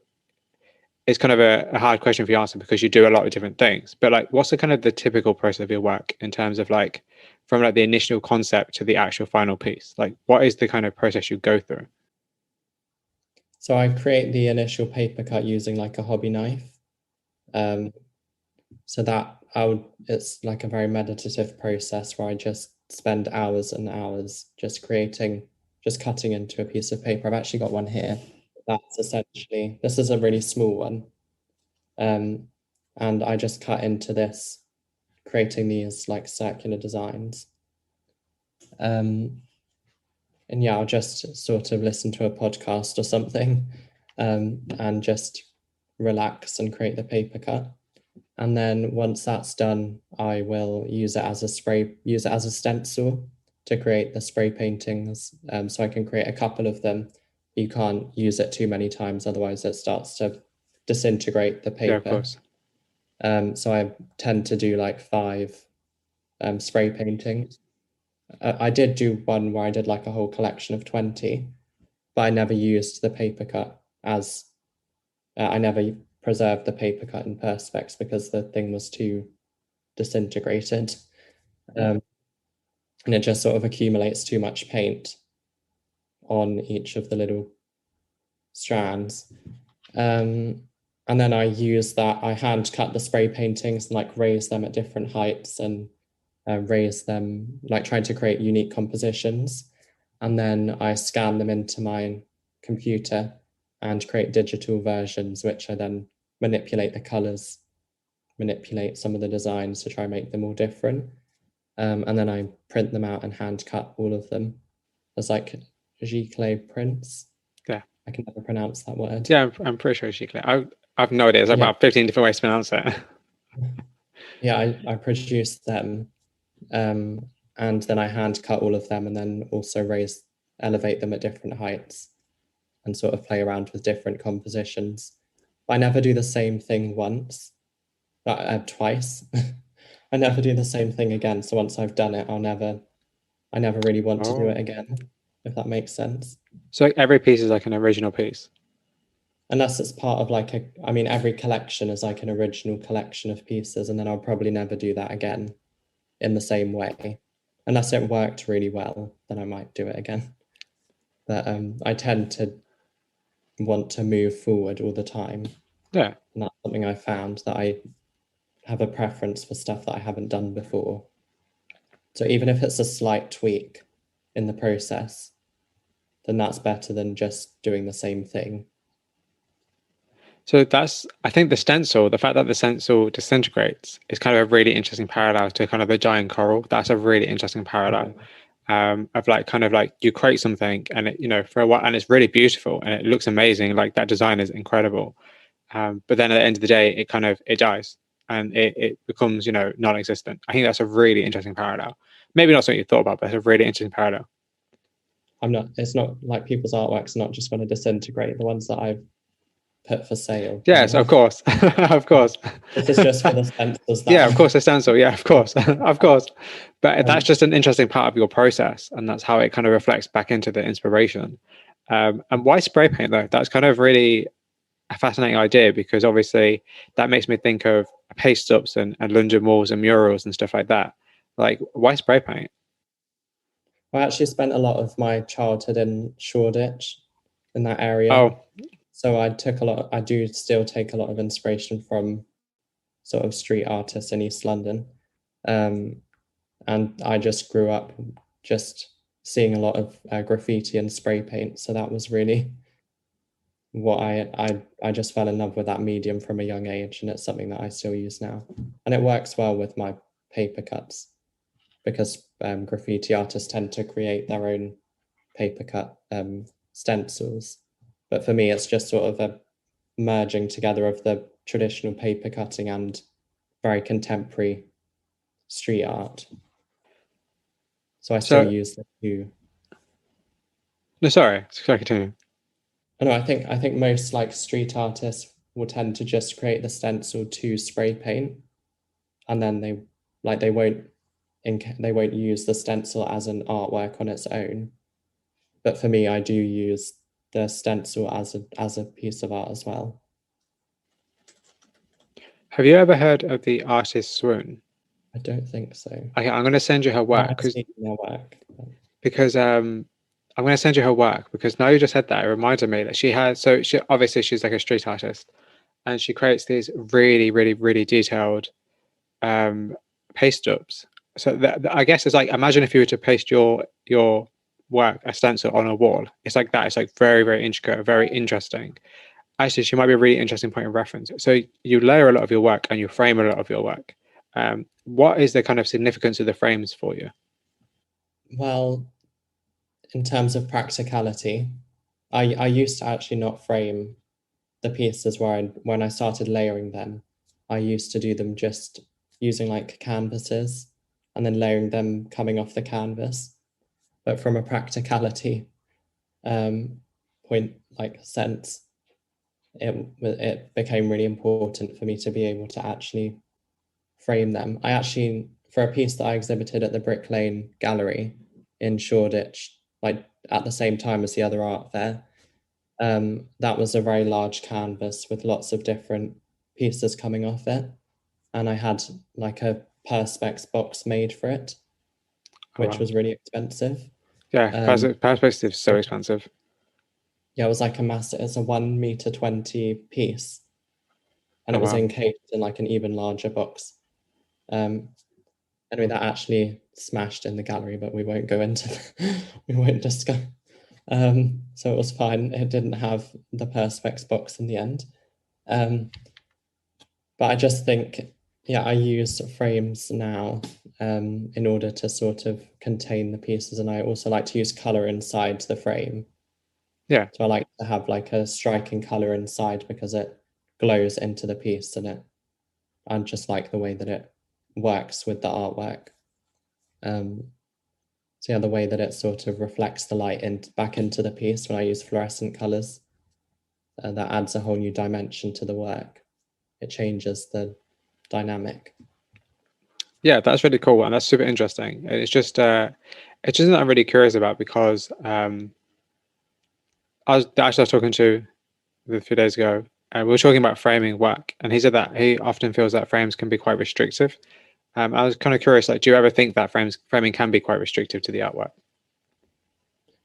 it's kind of a hard question for you to answer because you do a lot of different things, but like what's the kind of the typical process of your work in terms of like from like the initial concept to the actual final piece? Like what is the kind of process you go through? So I create the initial paper cut using like a hobby knife. So that it's like a very meditative process where I just spend hours and hours just cutting into a piece of paper. I've actually got one here. That's essentially, this is a really small one. And I just cut into this, creating these like circular designs. And yeah, I'll just sort of listen to a podcast or something, and just relax and create the paper cut. And then once that's done, I will use it as a stencil to create the spray paintings. So I can create a couple of them. You can't use it too many times, otherwise it starts to disintegrate the paper. Yeah, of course. So I tend to do like 5 spray paintings. I did do one where I did like a whole collection of 20, but I never used the paper cut as I never preserved the paper cut in Perspex because the thing was too disintegrated. And it just sort of accumulates too much paint on each of the little strands. And then I use that, I hand cut the spray paintings and like raise them at different heights and raise them, like trying to create unique compositions. And then I scan them into my computer and create digital versions, which I then manipulate the colors, manipulate some of the designs to try and make them all different. And then I print them out and hand cut all of them. There's like giclée prints. Yeah. I can never pronounce that word. Yeah, I'm pretty sure giclée. I've no idea. There's about 15 different ways to pronounce it. Yeah, I produce them. And then I hand cut all of them and then also elevate them at different heights and sort of play around with different compositions. But I never do the same thing once, twice. I never do the same thing again. So once I've done it, I never really want to do it again, if that makes sense. So every piece is like an original piece? Unless it's part of like every collection is like an original collection of pieces, and then I'll probably never do that again in the same way. Unless it worked really well, then I might do it again. But I tend to want to move forward all the time. Yeah. And that's something I found, that I have a preference for stuff that I haven't done before. So even if it's a slight tweak in the process, then that's better than just doing the same thing. So I think the fact that the stencil disintegrates is kind of a really interesting parallel to kind of the giant coral. That's a really interesting parallel. Of like kind of like you create something and it, for a while, and it's really beautiful and it looks amazing. Like that design is incredible. But then at the end of the day, it dies and it becomes, non-existent. I think that's a really interesting parallel. Maybe not something you thought about, but it's a really interesting parallel. It's not like people's artwork's not just going to disintegrate. The ones that I've put for sale. Yes, of course. Of course. This is just for the stencils. Yeah, of course, a stencil. Yeah, of course. Of course. But that's just an interesting part of your process. And that's how it kind of reflects back into the inspiration. And why spray paint though? That's kind of really a fascinating idea, because obviously that makes me think of paste ups and London walls and murals and stuff like that. Like, why spray paint? I actually spent a lot of my childhood in Shoreditch, in that area. Oh. So I do still take a lot of inspiration from sort of street artists in East London. And I just grew up just seeing a lot of graffiti and spray paint. So that was really what I just fell in love with that medium from a young age, and it's something that I still use now. And it works well with my paper cuts because graffiti artists tend to create their own paper cut stencils. But for me, it's just sort of a merging together of the traditional paper cutting and very contemporary street art. So I still use the two. No, sorry, continue. No, I think most like street artists will tend to just create the stencil to spray paint, and then they won't use the stencil as an artwork on its own. But for me, I do use the stencil as a piece of art as well. Have you ever heard of the artist Swoon? I don't think so. Okay, I'm going to send you her work because I'm going to send you her work because now you just said that, it reminded me that she obviously she's like a street artist, and she creates these really, really, really detailed paste ups. So I guess it's like, imagine if you were to paste your work, a stencil, on a wall. It's like that. It's like very, very intricate, very interesting. Actually, she might be a really interesting point of reference. So you layer a lot of your work and you frame a lot of your work. What is the kind of significance of the frames for you? Well, in terms of practicality, I used to actually not frame the pieces when I started layering them. I used to do them just using like canvases and then layering them coming off the canvas. But from a practicality sense, it became really important for me to be able to actually frame them. I actually, for a piece that I exhibited at the Brick Lane Gallery in Shoreditch, like at the same time as the other art fair, that was a very large canvas with lots of different pieces coming off it. And I had like a Perspex box made for it, which was really expensive. Yeah, Perspex is so expensive. Yeah, it was like it's a 1 meter 20 piece. And it was encased in like an even larger box. Anyway, that actually smashed in the gallery, but we won't go into we won't discuss. So it was fine. It didn't have the Perspex box in the end. But I just think, yeah, I use frames now in order to sort of contain the pieces. And I also like to use color inside the frame. Yeah. So I like to have like a striking color inside because it glows into the piece, and I just like the way that it works with the artwork. So yeah, the way that it sort of reflects the light back into the piece when I use fluorescent colors, that adds a whole new dimension to the work. It changes the dynamic. Yeah, that's really cool, and that's super interesting. It's just something I'm really curious about because I was talking to a few days ago, and we were talking about framing work, and he said that he often feels that frames can be quite restrictive. I was kind of curious, like, do you ever think that framing can be quite restrictive to the artwork?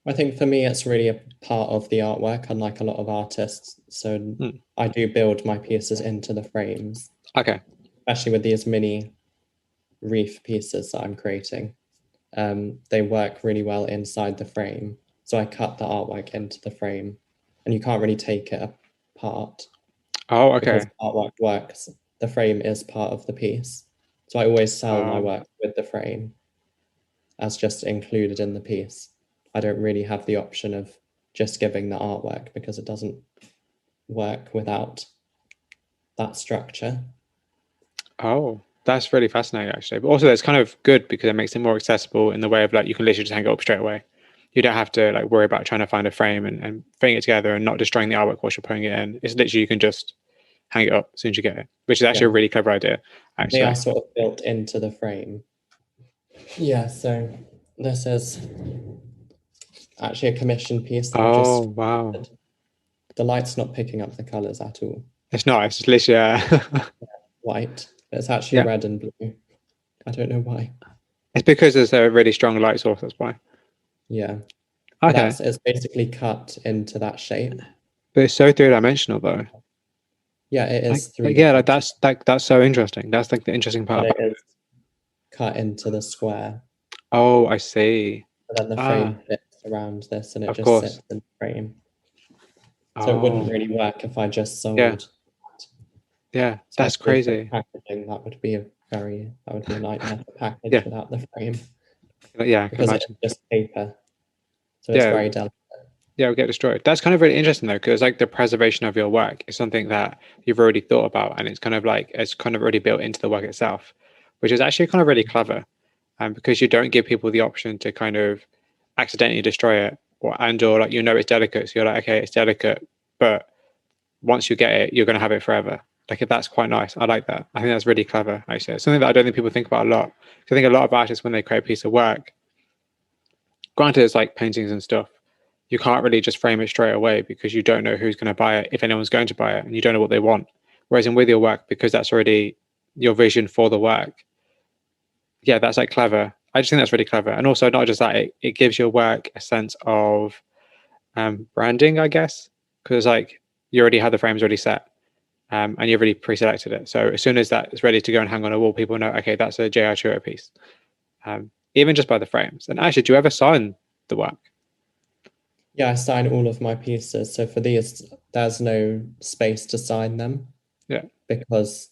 I think for me, it's really a part of the artwork, unlike a lot of artists. So I do build my pieces into the frames. Okay. Especially with these mini reef pieces that I'm creating. They work really well inside the frame. So I cut the artwork into the frame, and you can't really take it apart. Oh, okay. Because artwork works. The frame is part of the piece. So I always sell my work with the frame as just included in the piece. I don't really have the option of just giving the artwork because it doesn't work without that structure. Oh, that's really fascinating, actually. But also, it's kind of good because it makes it more accessible in the way of like you can literally just hang it up straight away. You don't have to like worry about trying to find a frame and putting it together and not destroying the artwork while you're putting it in. It's literally you can just hang it up as soon as you get it, which is actually a really clever idea. Actually, they are sort of built into the frame. Yeah. So this is actually a commission piece. Oh, wow. The light's not picking up the colors at all. It's not. It's just literally white. It's actually red and blue. I don't know why. It's because there's a really strong light source. That's why. Yeah. Okay. It's basically cut into that shape. But it's so three-dimensional, though. Yeah, it is three-dimensional. Yeah, that's so interesting. That's like the interesting part. But it is cut into the square. Oh, I see. And then the frame fits around this, and it just sits in the frame. So it wouldn't Oh, really work if I just yeah, sold. yeah, So I that's suppose for crazy. packaging, that would be a nightmare to package Yeah, without the frame yeah, I can because it's imagine. just paper. So it's Yeah, very delicate. yeah, it'll get destroyed. That's kind of really interesting though, because like the preservation of your work is something that you've already thought about, and it's kind of already built into the work itself, which is actually kind of really clever, because you don't give people the option to kind of accidentally destroy it, or like it's delicate, so you're like, okay, it's delicate, but once you get it, you're going to have it forever. Like that's quite nice. I like that. I think that's really clever. Actually, it's something that I don't think people think about a lot. I think a lot of artists, when they create a piece of work, granted, it's like paintings and stuff, you can't really just frame it straight away because you don't know who's going to buy it, if anyone's going to buy it, and you don't know what they want. Whereas with your work, because that's already your vision for the work, yeah, that's like clever. I just think that's really clever. And also, not just that, it gives your work a sense of branding, I guess, because like you already had the frames already set, and you've already pre-selected it. So as soon as that is ready to go and hang on a wall, people know, okay, that's a J.R. Chuo piece, even just by the frames. And actually, do you ever sign the work? Yeah, I sign all of my pieces. So for these, there's no space to sign them Yeah. because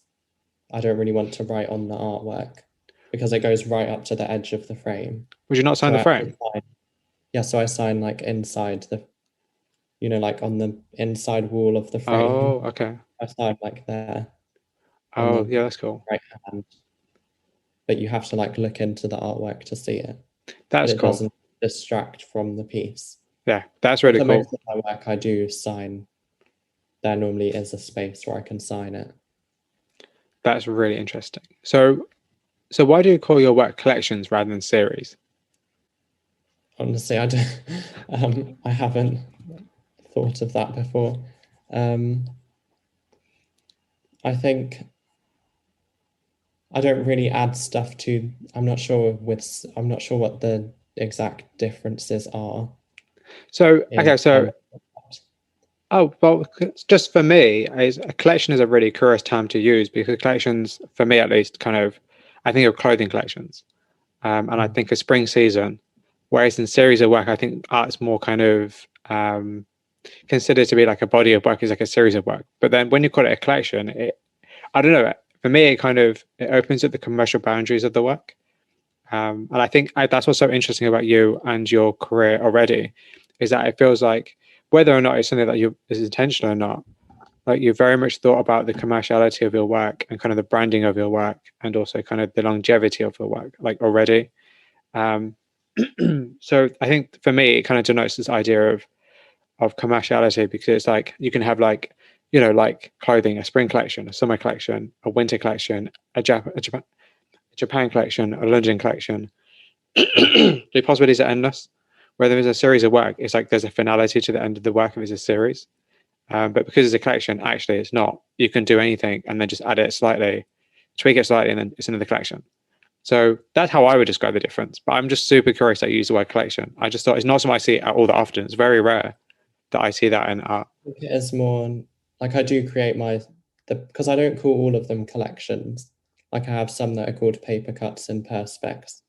I don't really want to write on the artwork because it goes right up to the edge of the frame. Would you not sign So the I frame? actually sign, yeah, so I sign like inside the, like on the inside wall of the Oh, frame. okay. I sign like there on Oh, the yeah, that's cool. right hand, but you have to like look into the artwork to see it. But That's it cool. doesn't distract from the piece. Yeah, that's But really for most cool. of my work, I do sign. There normally is a space where I can sign it. That's really interesting. So why do you call your work collections rather than series? Honestly, I don't. I haven't thought of that before. I think I don't really add stuff to. I'm not sure what the exact differences are So, in okay, so terms of that. oh well, just for me, a collection is a really curious term to use because collections, for me at least, kind of, I think of clothing collections, and I think of spring season. Whereas in series of work, I think art's more kind of considered to be like a body of work is like a series of work. But then when you call it a collection, I don't know. For me, it opens up the commercial boundaries of the work. And I think that's what's so interesting about you and your career already, is that it feels like whether or not it's something that is intentional or not, like you very much thought about the commerciality of your work and kind of the branding of your work and also kind of the longevity of your work, like already. Um, so I think for me, it kind of denotes this idea of commerciality because it's like you can have like like clothing, a spring collection, a summer collection, a winter collection, a Japan collection, a London collection. The possibilities are endless. Where there is a series of work, it's like there's a finality to the end of the work if it's a series. But because it's a collection, actually it's not. You can do anything and then just add it slightly, tweak it slightly, and then it's another collection. So that's how I would describe the difference. But I'm just super curious that you use the word collection. I just thought it's not something I see all that often. It's very rare that I see that in art. I think it is more like I do create because I don't call all of them collections. Like I have some that are called paper cuts and perspex.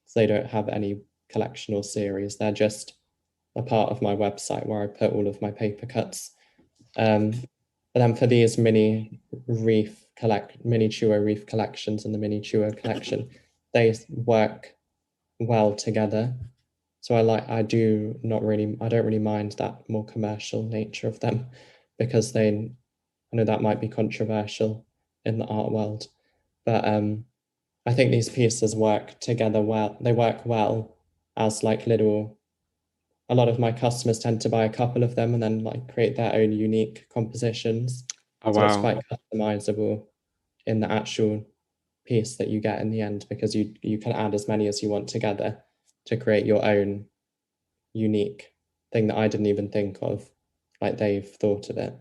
So they don't have any collection or series. They're just a part of my website where I put all of my paper cuts. But then for these mini Chuo reef collections and the mini Chuo collection, they work well together. So I don't really mind that more commercial nature of them because I know that might be controversial in the art world, but I think these pieces work together well. They work well as like a lot of my customers tend to buy a couple of them and then like create their own unique compositions. Oh So it's wow. quite customizable in the actual piece that you get in the end because you can add as many as you want together to create your own unique thing that I didn't even think of. Like they've thought of it.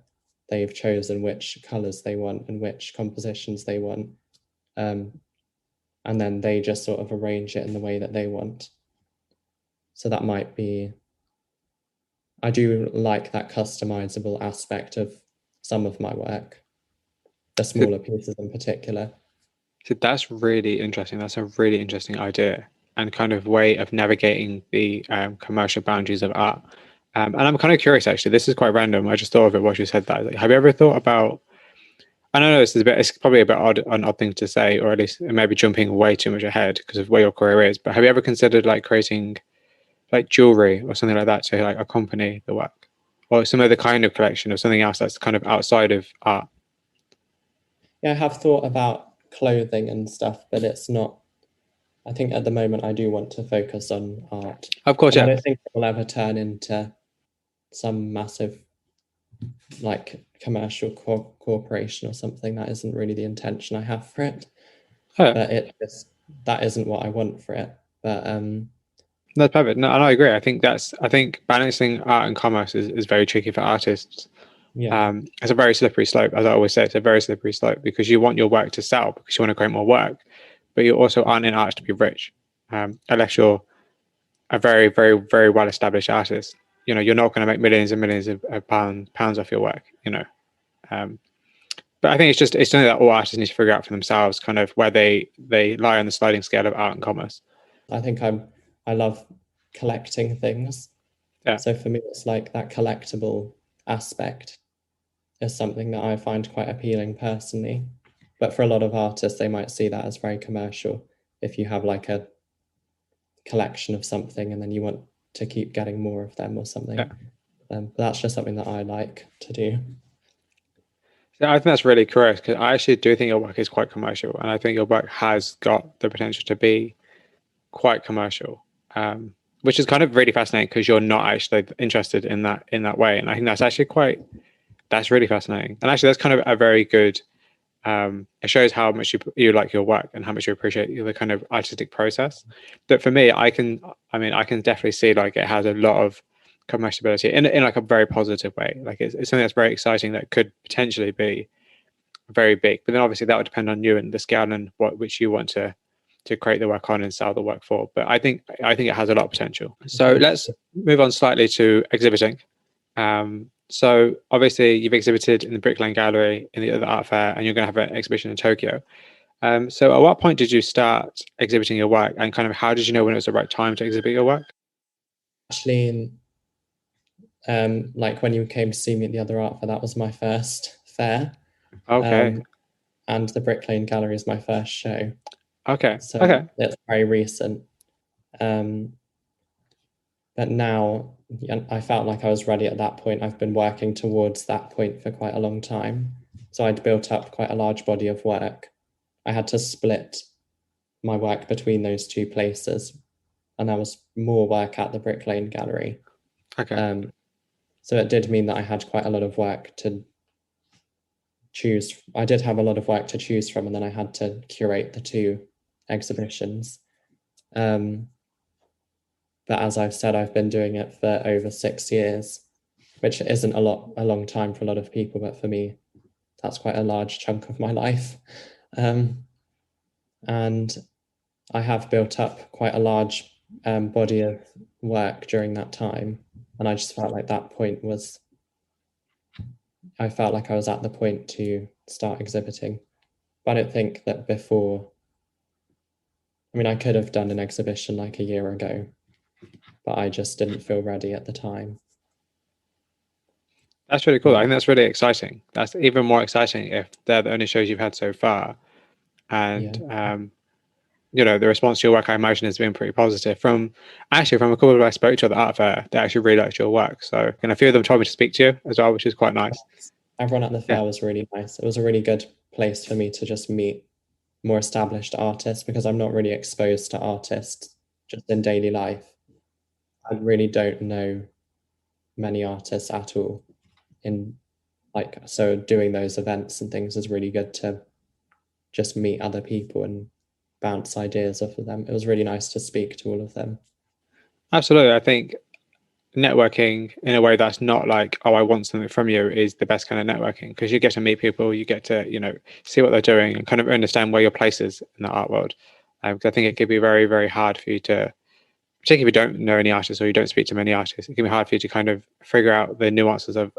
They've chosen which colors they want and which compositions they want. And then they just sort of arrange it in the way that they want. So that might be, I do like that customizable aspect of some of my work, the So, smaller pieces in particular. so that's really interesting. That's a really interesting idea and kind of way of navigating the commercial boundaries of art. And I'm kind of curious, actually. This is quite random. I just thought of it while you said that. Like, have you ever thought about? I don't know. It's probably a bit odd, an odd thing to say, or at least it may be jumping way too much ahead because of where your career is. But have you ever considered like creating like jewelry or something like that to like accompany the work, or some other kind of collection or something else that's kind of outside of art? Yeah, I have thought about clothing and stuff, but it's not. I think at the moment I do want to focus on art. Of course, And I yeah. don't think it will ever turn into some massive like commercial corporation or something. That isn't really the intention I have for it. Oh, But that isn't what I want for it. But that's perfect. No, and I agree. I think balancing art and commerce is very tricky for artists. yeah, It's a very slippery slope, as I always say. It's a very slippery slope because you want your work to sell because you want to create more work, but you also aren't in art to be rich, unless you're a very, very, very well established artist. You know, you're not going to make millions and millions of pounds off your work. You know, um, but I think it's something that all artists need to figure out for themselves, kind of where they lie on the sliding scale of art and commerce. I think I love collecting things. Yeah. So for me, it's like that collectible aspect is something that I find quite appealing personally. But for a lot of artists, they might see that as very commercial. If you have like a collection of something and then you want to keep getting more of them or something. Yeah. But that's just something that I like to do. So I think that's really correct because I actually do think your work is quite commercial, and I think your work has got the potential to be quite commercial, which is kind of really fascinating because you're not actually interested in that way, and I think that's really fascinating, and actually that's kind of a very good. It shows how much you like your work and how much you appreciate the kind of artistic process. But for me, I can definitely see like it has a lot of commerciality in like a very positive way. Like it's something that's very exciting that could potentially be very big. But then obviously that would depend on you and the scale and which you want to create the work on and sell the work for. But I think it has a lot of potential. So let's move on slightly to exhibiting. So obviously you've exhibited in the Brick Lane Gallery in the other art fair, and you're going to have an exhibition in Tokyo. So at what point did you start exhibiting your work, and kind of how did you know when it was the right time to exhibit your work? Actually, like when you came to see me at the other art fair, that was my first fair. Okay. And the Brick Lane Gallery is my first show. Okay. So Okay. it's very recent. But now I felt like I was ready at that point. I've been working towards that point for quite a long time. So I'd built up quite a large body of work. I had to split my work between those two places. And there was more work at the Brick Lane Gallery. Okay. So it did mean that I had quite a lot of work to choose. I did have a lot of work to choose from, and then I had to curate the two exhibitions. But as I've said, I've been doing it for over 6 years, which isn't a long time for a lot of people, but for me, that's quite a large chunk of my life. And I have built up quite a large body of work during that time. And I just felt like I felt like I was at the point to start exhibiting. But I don't think that before, I mean, I could have done an exhibition like a year ago, but I just didn't feel ready at the time. That's really cool. I think that's really exciting. That's even more exciting if they're the only shows you've had so far. And the response to your work, I imagine, has been pretty positive. From a couple of people I spoke to at the art fair, they actually really liked your work. So, and a few of them told me to speak to you as well, which is quite nice. Everyone at the fair was really nice. It was a really good place for me to just meet more established artists, because I'm not really exposed to artists just in daily life. I really don't know many artists at all. So doing those events and things is really good to just meet other people and bounce ideas off of them. It was really nice to speak to all of them. Absolutely. I think networking in a way that's not like, oh, I want something from you, is the best kind of networking, because you get to meet people, you get to, see what they're doing and kind of understand where your place is in the art world. Because I think it could be very, very hard for you to, particularly if you don't know any artists or you don't speak to many artists, it can be hard for you to kind of figure out the nuances of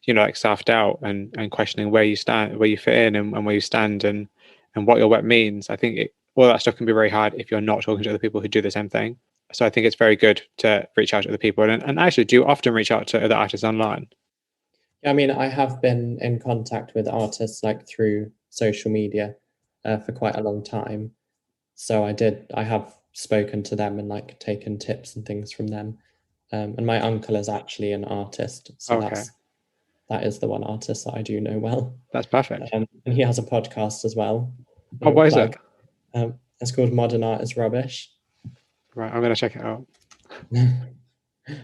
like self-doubt and questioning where you stand, where you fit in, and where you stand, and what your work means. I think all that stuff can be very hard if you're not talking to other people who do the same thing. So I think it's very good to reach out to other people. And actually, do you often reach out to other artists online? Yeah, I mean, I have been in contact with artists like through social media for quite a long time. So I have spoken to them and like taken tips and things from them. And my uncle is actually an artist, so Okay, that is the one artist that I do know well. that's perfect. And he has a podcast as well. Oh, Little what is it? plug. It's called Modern Art is Rubbish. Right, I'm going to check it out.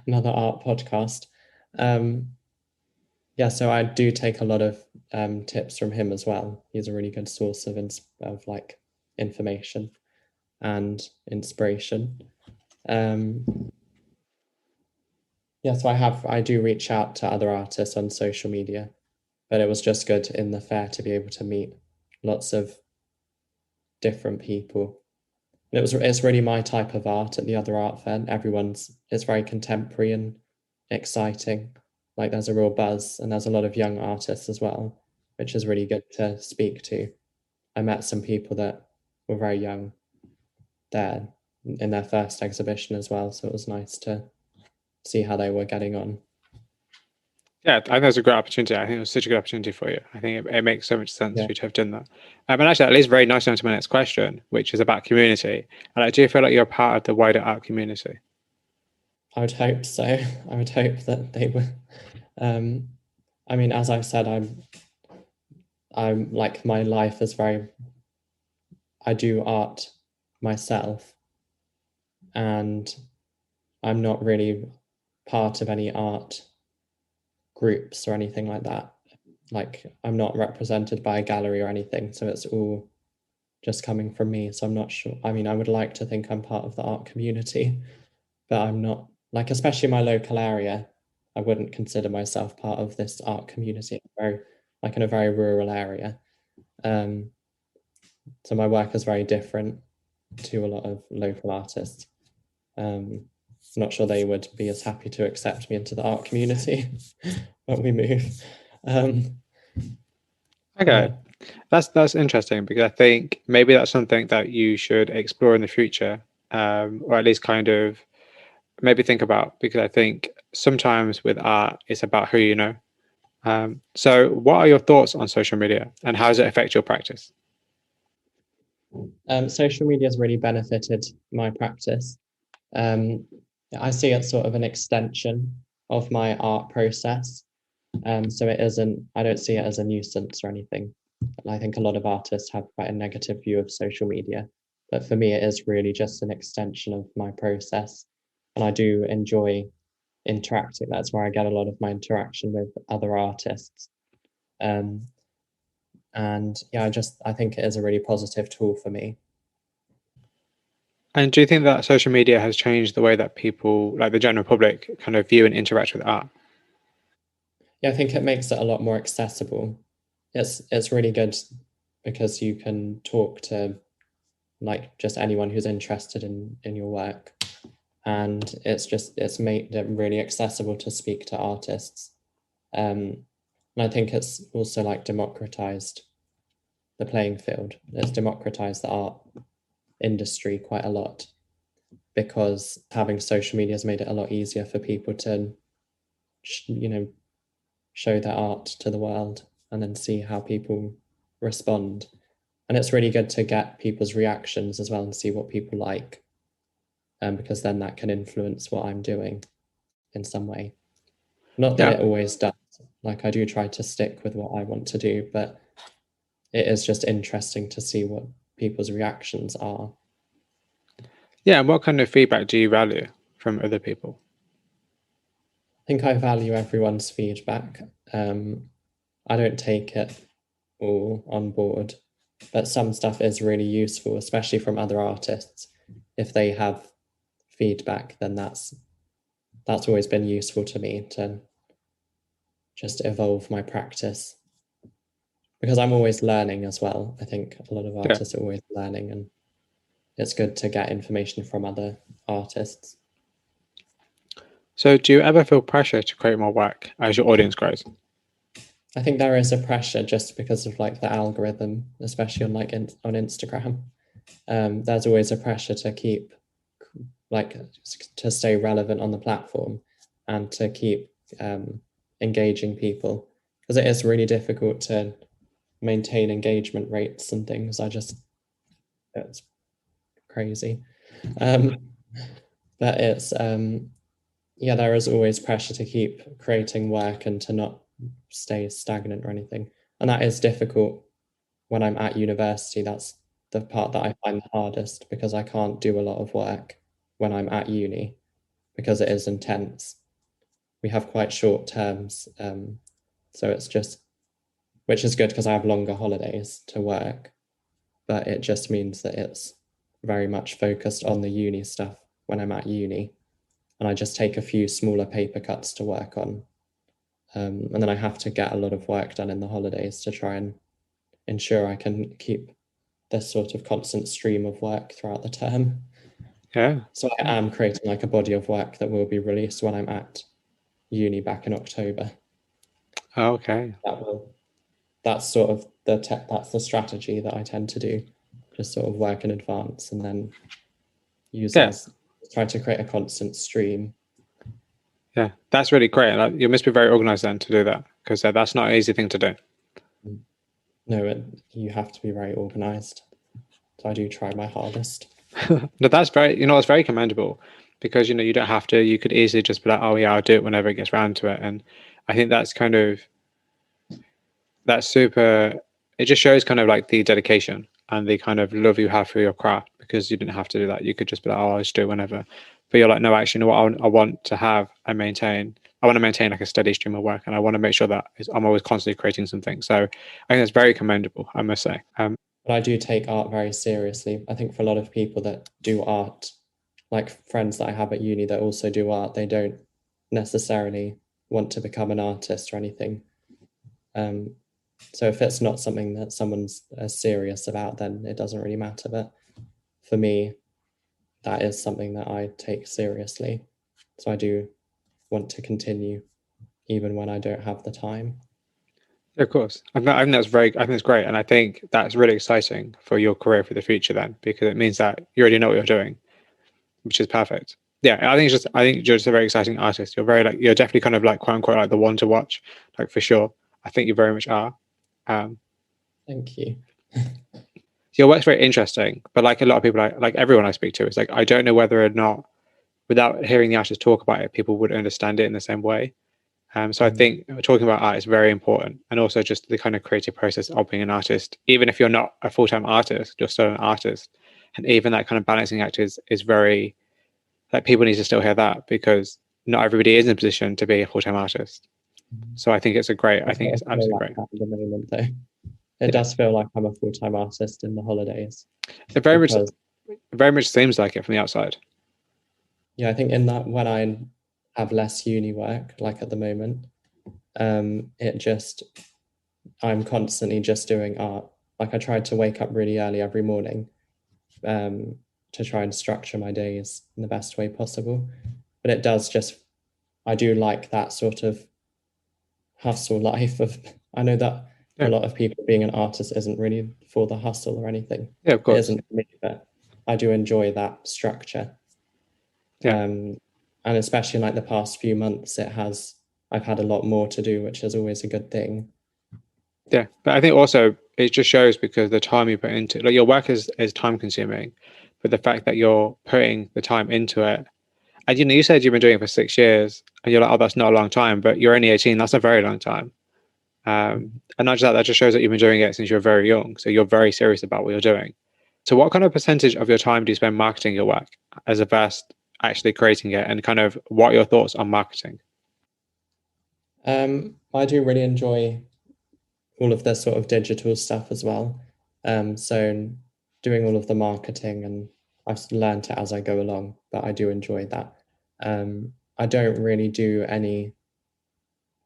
Another art podcast. Yeah, so I do take a lot of tips from him as well. He's a really good source of like information and inspiration. Yeah, so I do reach out to other artists on social media, but it was just good in the fair to be able to meet lots of different people. And it's really my type of art at the other art fair. It's very contemporary and exciting. Like there's a real buzz and there's a lot of young artists as well, which is really good to speak to. I met some people that were very young there in their first exhibition as well, so it was nice to see how they were getting on. Yeah, I think that's a great opportunity. I think it was such a good opportunity for you. I think it makes so much sense for you to have done that. And actually, that leads very nicely onto my next question, which is about community. And I do feel like you're a part of the wider art community. I would hope so. I would hope that they were. I mean, as I've said, I'm like my life is very. I do art myself, and I'm not really part of any art groups or anything like that. Like I'm not represented by a gallery or anything, so it's all just coming from me. So I'm not sure. I mean, I would like to think I'm part of the art community, but I'm not. Like, especially my local area, I wouldn't consider myself part of this art community. Very, like in a very rural area. So my work is very different to a lot of local artists. I'm not sure they would be as happy to accept me into the art community when we move. Okay, that's interesting because I think maybe that's something that you should explore in the future, or at least kind of maybe think about, because I think sometimes with art, it's about who you know. So, what are your thoughts on social media and how does it affect your practice? Social media has really benefited my practice. I see it sort of an extension of my art process. So I don't see it as a nuisance or anything. I think a lot of artists have quite a negative view of social media, but for me, it is really just an extension of my process. And I do enjoy interacting. That's where I get a lot of my interaction with other artists. And yeah, I think it is a really positive tool for me. And do you think that social media has changed the way that people, like the general public, kind of view and interact with art? Yeah, I think it makes it a lot more accessible. It's really good because you can talk to like just anyone who's interested in your work, and it's made it really accessible to speak to artists. And I think it's also like democratized the playing field. It's democratized the art industry quite a lot because having social media has made it a lot easier for people to, show their art to the world and then see how people respond. And it's really good to get people's reactions as well and see what people like, because then that can influence what I'm doing in some way. Not that Yeah. it always does. Like I do try to stick with what I want to do, but it is just interesting to see what people's reactions are. Yeah. And what kind of feedback do you value from other people? I think I value everyone's feedback. I don't take it all on board, but some stuff is really useful, especially from other artists. If they have feedback, then that's always been useful to me to just evolve my practice because I'm always learning as well. I think a lot of Yeah. artists are always learning, and it's good to get information from other artists. So, do you ever feel pressure to create more work as your audience grows? I think there is a pressure just because of like the algorithm, especially on on Instagram. There's always a pressure to keep like to stay relevant on the platform and to keep engaging people, because it is really difficult to maintain engagement rates and things. It's crazy. But it's yeah, there is always pressure to keep creating work and to not stay stagnant or anything. And that is difficult when I'm at university. That's the part that I find the hardest, because I can't do a lot of work when I'm at uni because it is intense. We have quite short terms. So it's just, which is good because I have longer holidays to work, but it just means that it's very much focused on the uni stuff when I'm at uni. And I just take a few smaller paper cuts to work on. And then I have to get a lot of work done in the holidays to try and ensure I can keep this sort of constant stream of work throughout the term. Yeah. So I am creating like a body of work that will be released when I'm at uni back in October. Okay. That's sort of that's the strategy that I tend to do. Just sort of work in advance and then try to create a constant stream. Yeah, that's really great. You must be very organized then to do that, because that's not an easy thing to do. No, you have to be very organized. So I do try my hardest. No, that's very, it's very commendable, because, you don't have to. You could easily just be like, oh yeah, I'll do it whenever it gets around to it. And I think that's super, it just shows kind of like the dedication and the kind of love you have for your craft, because you didn't have to do that. You could just be like, oh, I'll just do it whenever. But you're like, no, actually, you know what I want to have and maintain? I want to maintain like a steady stream of work, and I want to make sure that I'm always constantly creating something. So I think that's very commendable, I must say. But I do take art very seriously. I think for a lot of people that do art, like friends that I have at uni that also do art, they don't necessarily want to become an artist or anything. So if it's not something that someone's serious about, then it doesn't really matter. But for me, that is something that I take seriously. So I do want to continue even when I don't have the time. Yeah, of course. I think that's great. And I think that's really exciting for your career for the future then, because it means that you already know what you're doing, which is perfect. Yeah, I think you're just a very exciting artist. You're you're definitely kind of like quote unquote like the one to watch, like for sure. I think you very much are. Thank you. Your work's very interesting, but like a lot of people, like everyone I speak to, it's like I don't know whether or not, without hearing the artist talk about it, people would understand it in the same way. So I think talking about art is very important, and also just the kind of creative process of being an artist. Even if you're not a full-time artist, you're still an artist, and even that kind of balancing act is very, like, people need to still hear that, because not everybody is in a position to be a full-time artist. So I think it's I think it's absolutely great. At the moment, though, it does feel like I'm a full-time artist in the holidays. It very much seems like it from the outside. Yeah, I think in that when I have less uni work, like at the moment, I'm constantly just doing art. Like I tried to wake up really early every morning to try and structure my days in the best way possible. But it does I do like that sort of hustle life of, I know that a lot of people, being an artist isn't really for the hustle or anything. Yeah, of course. It isn't for me, but I do enjoy that structure. Yeah. And especially in like the past few months, I've had a lot more to do, which is always a good thing. Yeah, but I think also it just shows, because the time you put into it, like your work is time consuming, but the fact that you're putting the time into it, and you said you've been doing it for 6 years, and you're like, oh, that's not a long time, but you're only 18. That's a very long time. And not just that just shows that you've been doing it since you're very young. So you're very serious about what you're doing. So what kind of percentage of your time do you spend marketing your work as opposed to actually creating it, and kind of what are your thoughts on marketing? I do really enjoy all of the sort of digital stuff as well. So doing all of the marketing, and I've learned it as I go along, but I do enjoy that. I don't really do any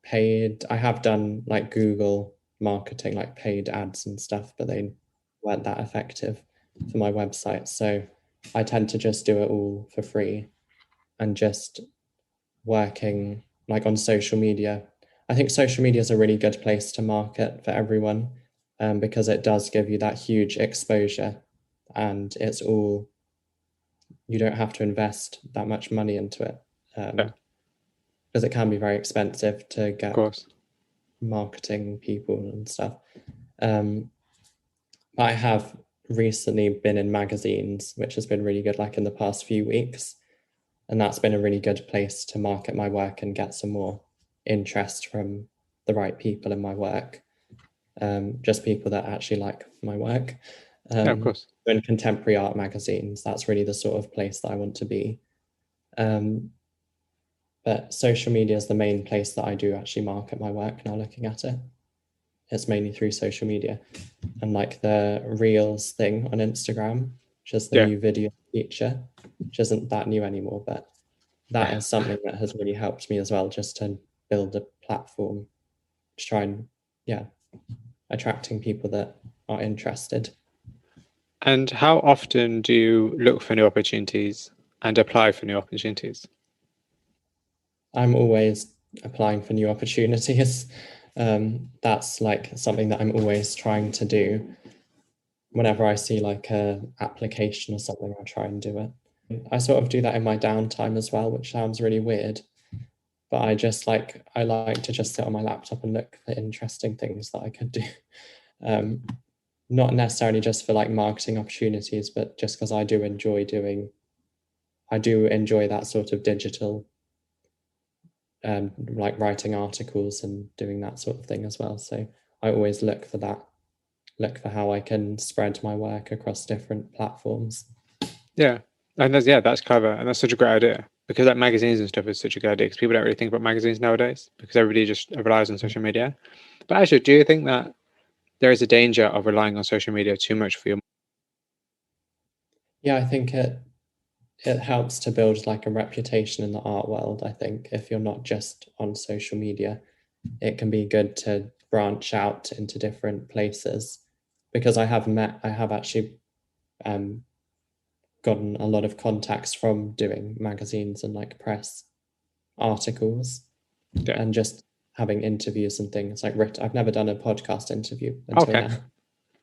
paid. I have done like Google marketing, like paid ads and stuff, but they weren't that effective for my website. So I tend to just do it all for free and just working like on social media. I think social media is a really good place to market for everyone, because it does give you that huge exposure, and it's all you don't have to invest that much money into it, because it can be very expensive to Of get course. marketing people and stuff. But I have recently been in magazines, which has been really good, like in the past few weeks. And that's been a really good place to market my work and get some more interest from the right people in my work. Just people that actually like my work. Yeah, of course. In contemporary art magazines, that's really the sort of place that I want to be. But social media is the main place that I do actually market my work now, looking at it. It's mainly through social media. And like the Reels thing on Instagram, which is the new video feature, which isn't that new anymore, but that is something that has really helped me as well, just to build a platform to try and, attracting people that are interested. And how often do you look for new opportunities and apply for new opportunities? I'm always applying for new opportunities. That's like something that I'm always trying to do. Whenever I see like a application or something, I try and do it. I sort of do that in my downtime as well, which sounds really weird. But I like to just sit on my laptop and look for interesting things that I could do. Not necessarily just for like marketing opportunities, but just because I do enjoy that sort of digital, like writing articles and doing that sort of thing as well. So I always look for how I can spread my work across different platforms. Yeah. And that's clever. And that's such a great idea, because like magazines and stuff is such a good idea, because people don't really think about magazines nowadays because everybody just relies on social media. But actually, do you think that there is a danger of relying on social media too much for your? Yeah, I think it helps to build like a reputation in the art world. I think if you're not just on social media, it can be good to branch out into different places, because I have actually gotten a lot of contacts from doing magazines and like press articles and just having interviews and things like written. I've never done a podcast interview until now.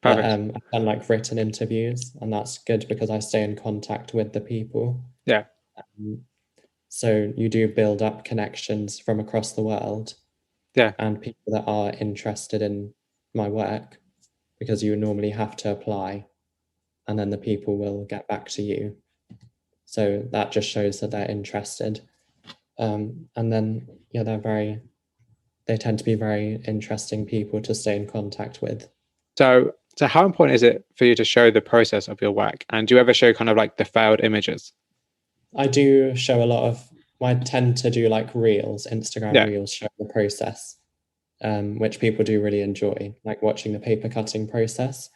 But I've done like written interviews, and that's good because I stay in contact with the people. Yeah. So you do build up connections from across the world. Yeah. And people that are interested in my work, because you normally have to apply and then the people will get back to you. So that just shows that they're interested. And then, they tend to be very interesting people to stay in contact with. So how important is it for you to show the process of your work? And do you ever show kind of like the failed images? I do show a lot of, I tend to do like reels, Instagram reels, show the process, which people do really enjoy, like watching the paper cutting process,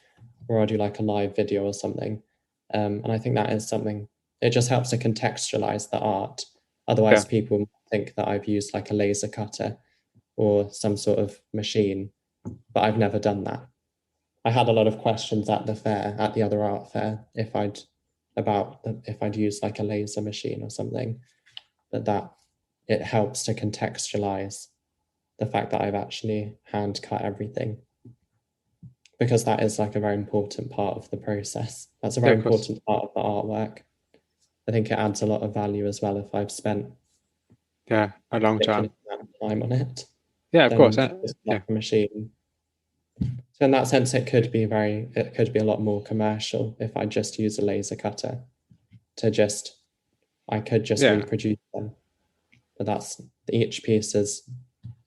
or I'll do like a live video or something. And I think that is something, it just helps to contextualize the art. Otherwise, people think that I've used like a laser cutter or some sort of machine, but I've never done that. I had a lot of questions at the other art fair, if I'd used like a laser machine or something, but that it helps to contextualize the fact that I've actually hand cut everything, because that is like a very important part of the process. That's a very important part of the artwork. I think it adds a lot of value as well if I've spent a long time on it. Yeah, of course. Like a machine. So in that sense, it could be a lot more commercial if I just use a laser cutter I could just reproduce them. But each piece is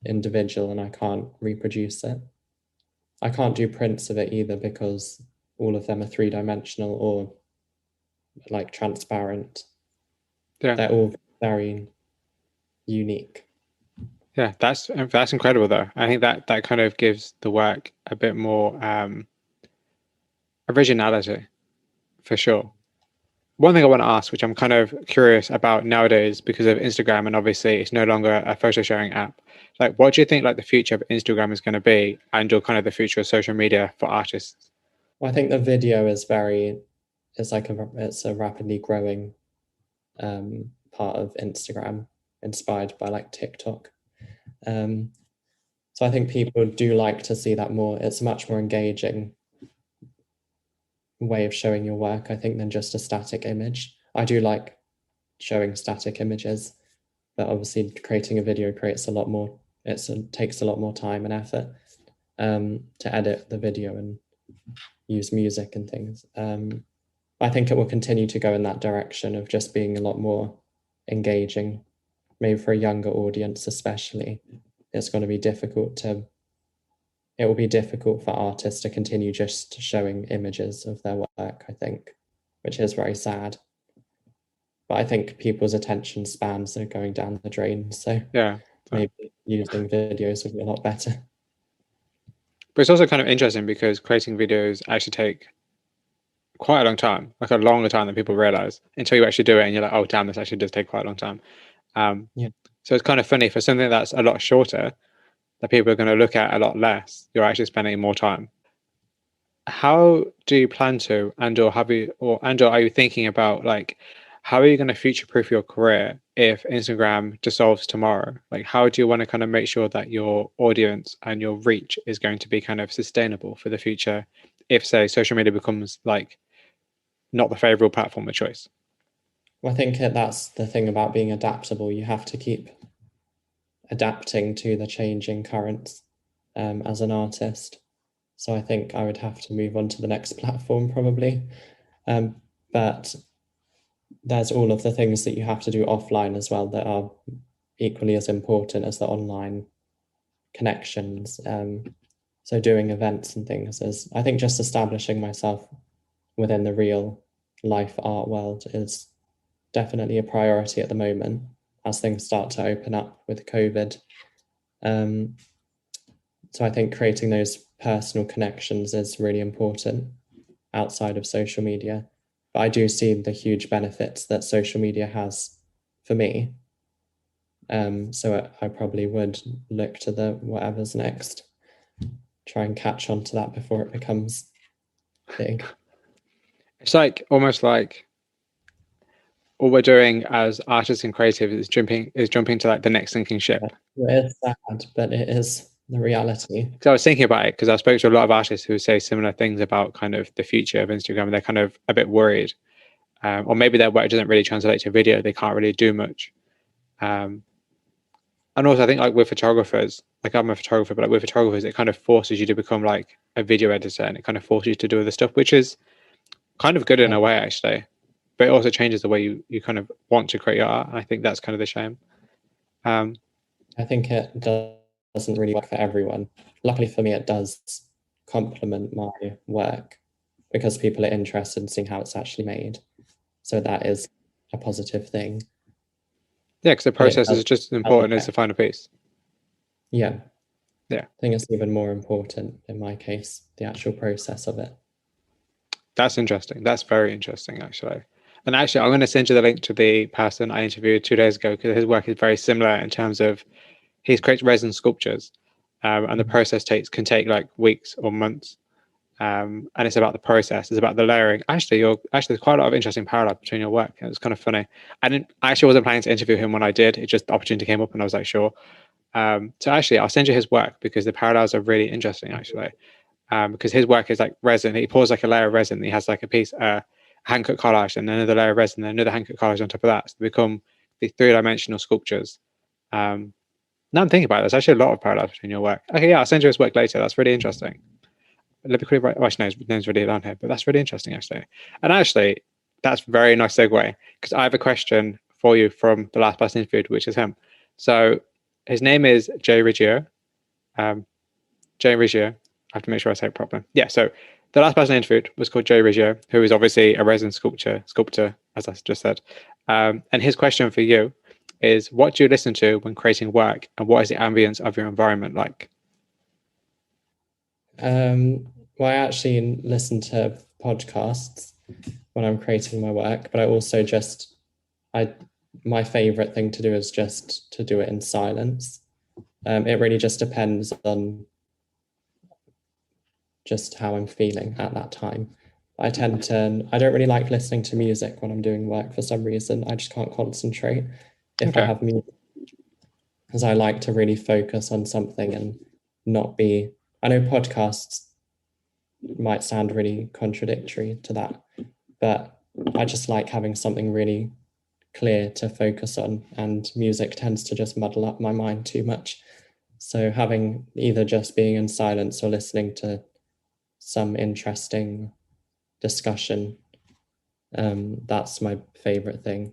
individual and I can't reproduce it. I can't do prints of it either, because all of them are 3-dimensional or like transparent. They're all very unique. Yeah, that's incredible though. I think that kind of gives the work a bit more originality, for sure. One thing I want to ask, which I'm kind of curious about nowadays because of Instagram, and obviously it's no longer a photo sharing app. Like, what do you think like the future of Instagram is going to be, and or kind of the future of social media for artists? Well, I think the video is it's a rapidly growing part of Instagram, inspired by like TikTok. So I think people do like to see that more. It's a much more engaging way of showing your work, I think, than just a static image. I do like showing static images, but obviously creating a video takes a lot more time and effort to edit the video and use music and things. I think it will continue to go in that direction of just being a lot more engaging, maybe for a younger audience especially. It will be difficult for artists to continue just showing images of their work, I think, which is very sad. But I think people's attention spans are going down the drain, so Yeah. maybe using videos would be a lot better. But it's also kind of interesting because creating videos actually take quite a long time, like a longer time than people realize, until you actually do it and you're like, oh damn, this actually does take quite a long time. So it's kind of funny for something that's a lot shorter that people are going to look at a lot less, you're actually spending more time. How do you plan to, and/or are you thinking about, like, how are you going to future-proof your career if Instagram dissolves tomorrow? Like, how do you want to kind of make sure that your audience and your reach is going to be kind of sustainable for the future if, say, social media becomes like not the favorable platform of choice? Well, I think that's the thing about being adaptable. You have to keep adapting to the changing currents as an artist. So I think I would have to move on to the next platform probably. But there's all of the things that you have to do offline as well that are equally as important as the online connections. So doing events and things is, I think, just establishing myself within the real life art world is definitely a priority at the moment as things start to open up with COVID. So I think creating those personal connections is really important outside of social media. But I do see the huge benefits that social media has for me. So I probably would look to the whatever's next, try and catch on to that before it becomes big. It's like almost like all we're doing as artists and creatives is jumping to like the next sinking ship. It is sad, but it is the reality. So I was thinking about it because I spoke to a lot of artists who say similar things about kind of the future of Instagram, and they're kind of a bit worried, or maybe their work doesn't really translate to video. They can't really do much. And also, I think like with photographers, like I'm a photographer, but like with photographers, it kind of forces you to become like a video editor, and it kind of forces you to do other stuff, which is kind of good in a way, actually. But it also changes the way you kind of want to create your art. And I think that's kind of the shame. I think it doesn't really work for everyone. Luckily for me, it does complement my work because people are interested in seeing how it's actually made. So that is a positive thing. Yeah, because the process is just as important as the final piece. Yeah. Yeah. I think it's even more important in my case, the actual process of it. That's interesting. That's very interesting, actually. And actually, I'm going to send you the link to the person I interviewed 2 days ago because his work is very similar in terms of he creates resin sculptures, and the process can take like weeks or months. And it's about the process. It's about the layering. Actually, there's quite a lot of interesting parallel between your work. It was kind of funny. I actually wasn't planning to interview him when I did. It just the opportunity came up, and I was like, sure. So actually, I'll send you his work because the parallels are really interesting, actually. Because his work is like resin. He pours like a layer of resin. He has like a piece, hand cut collage, and another layer of resin, and another hand cut collage on top of that. So they become the 3-dimensional sculptures. Now I'm thinking about it, there's actually a lot of parallels between your work. Okay, yeah, I'll send you his work later. That's really interesting. Let me quickly write. Well, actually, his name's really down here, but that's really interesting, actually. And actually, that's a very nice segue because I have a question for you from the last person interviewed, which is him. So his name is Jay Riggio. Jay Riggio. I have to make sure I say it properly. Yeah, so the last person I interviewed was called Jay Riggio, who is obviously a resin sculptor, as I just said. And his question for you is, what do you listen to when creating work, and what is the ambience of your environment like? Well, I actually listen to podcasts when I'm creating my work, but I also my favorite thing to do is just to do it in silence. It really just depends on just how I'm feeling at that time. I don't really like listening to music when I'm doing work for some reason. I just can't concentrate if I have music, because I like to really focus on something and not be, I know podcasts might sound really contradictory to that, but I just like having something really clear to focus on, and music tends to just muddle up my mind too much. So having either just being in silence or listening to some interesting discussion, that's my favorite thing.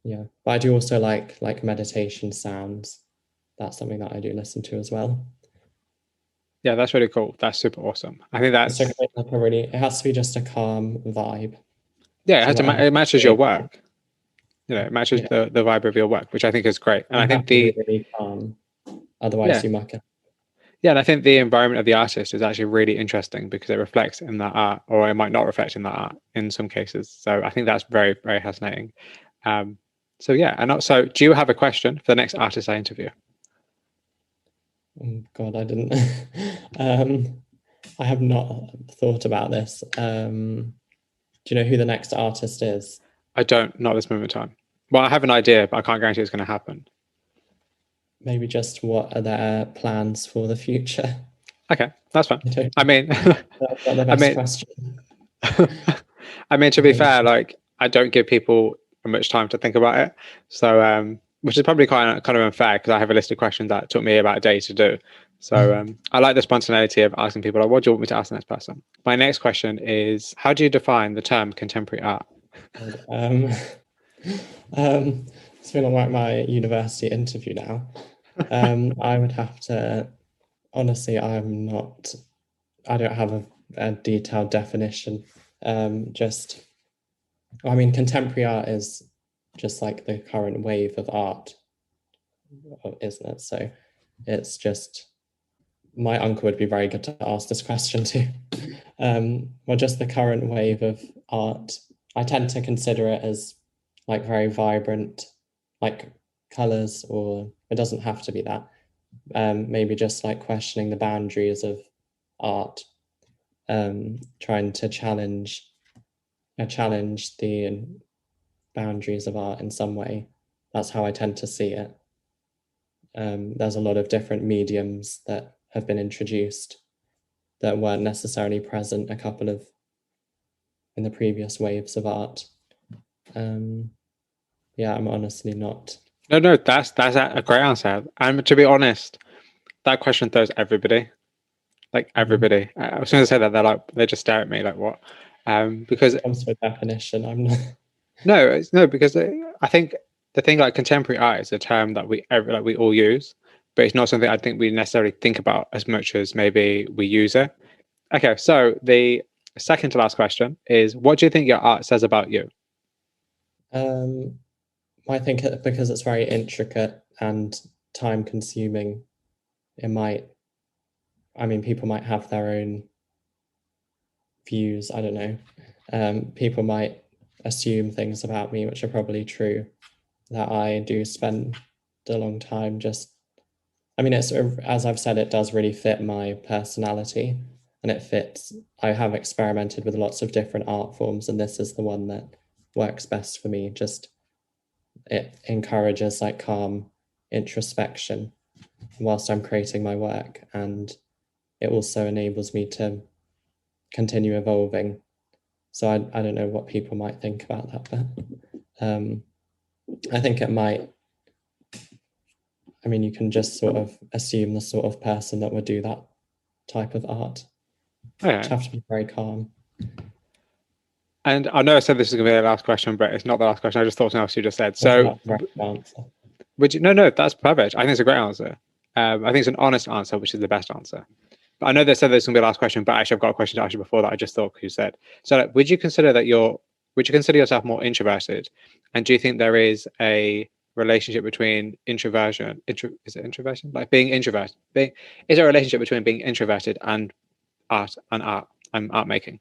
Yeah, but I do also like meditation sounds. That's something that I do listen to as well. Yeah, that's really cool. That's super awesome. I think It's that's like a really, it has to be just a it has to whatever. it matches your work. It matches Yeah, the vibe of your work, which I think is great. And I you think have to be really calm, otherwise yeah, you muck it. yeah, and I think the environment of the artist is actually really interesting because it reflects in that art, or it might not reflect in that art in some cases. So I think that's very, very fascinating. So yeah, and also, do you have a question for the next artist I interview? Oh God, I didn't. I have not thought about this. Do you know who the next artist is? I don't, not at this moment in time. Well, I have an idea, but I can't guarantee it's going to happen. Maybe just what are their plans for the future? Okay, that's fine. I don't I know. mean, That's not the I best mean, question. I mean, to I be think fair, like I don't give people much time to think about it, so which is probably kind of unfair because I have a list of questions that took me about a day to do. So I like the spontaneity of asking people, like, what do you want me to ask the next person? My next question is, how do you define the term contemporary art? um, it's been like my university interview now. I would have to, honestly, I don't have a detailed definition. Just, I mean, contemporary art is just like the current wave of art, isn't it? So it's just, my uncle would be very good to ask this question to. Well, just the current wave of art. I tend to consider it as like very vibrant, like colors, or it doesn't have to be that. Maybe just like questioning the boundaries of art, trying to challenge the boundaries of art in some way. That's how I tend to see it. There's a lot of different mediums that have been introduced that weren't necessarily present in the previous waves of art. Yeah, I'm honestly not. No, that's a great answer. And to be honest, that question throws everybody, like everybody. I was going to say that they just stare at me like what, because Comes to a definition. I'm not. no, because I think the thing like contemporary art is a term that we all use, but it's not something I think we necessarily think about as much as maybe we use it. Okay, so the second to last question is, what do you think your art says about you? Um, I think because it's very intricate and time consuming, it might. I mean, people might have their own views. I don't know. People might assume things about me which are probably true. That I do spend a long time just. I mean, it's as I've said, it does really fit my personality, and it fits. I have experimented with lots of different art forms, and this is the one that works best for me. Just it encourages like calm introspection whilst I'm creating my work, and it also enables me to continue evolving. So I don't know what people might think about that, but I think it might. I mean, you can just sort of assume the sort of person that would do that type of art. Okay. Have to be very calm. And I know I said this is going to be the last question, but it's not the last question. I just thought something else you just said. That's So, not the right answer. would you? No, that's perfect. I think it's a great answer. I think it's an honest answer, which is the best answer. But I know they said this is going to be the last question, but actually, I've got a question to ask you before that I just thought you said. So, like, would you consider yourself more introverted? And do you think there is a relationship between is it introversion? Like being introverted? Is there a relationship between being introverted and art making?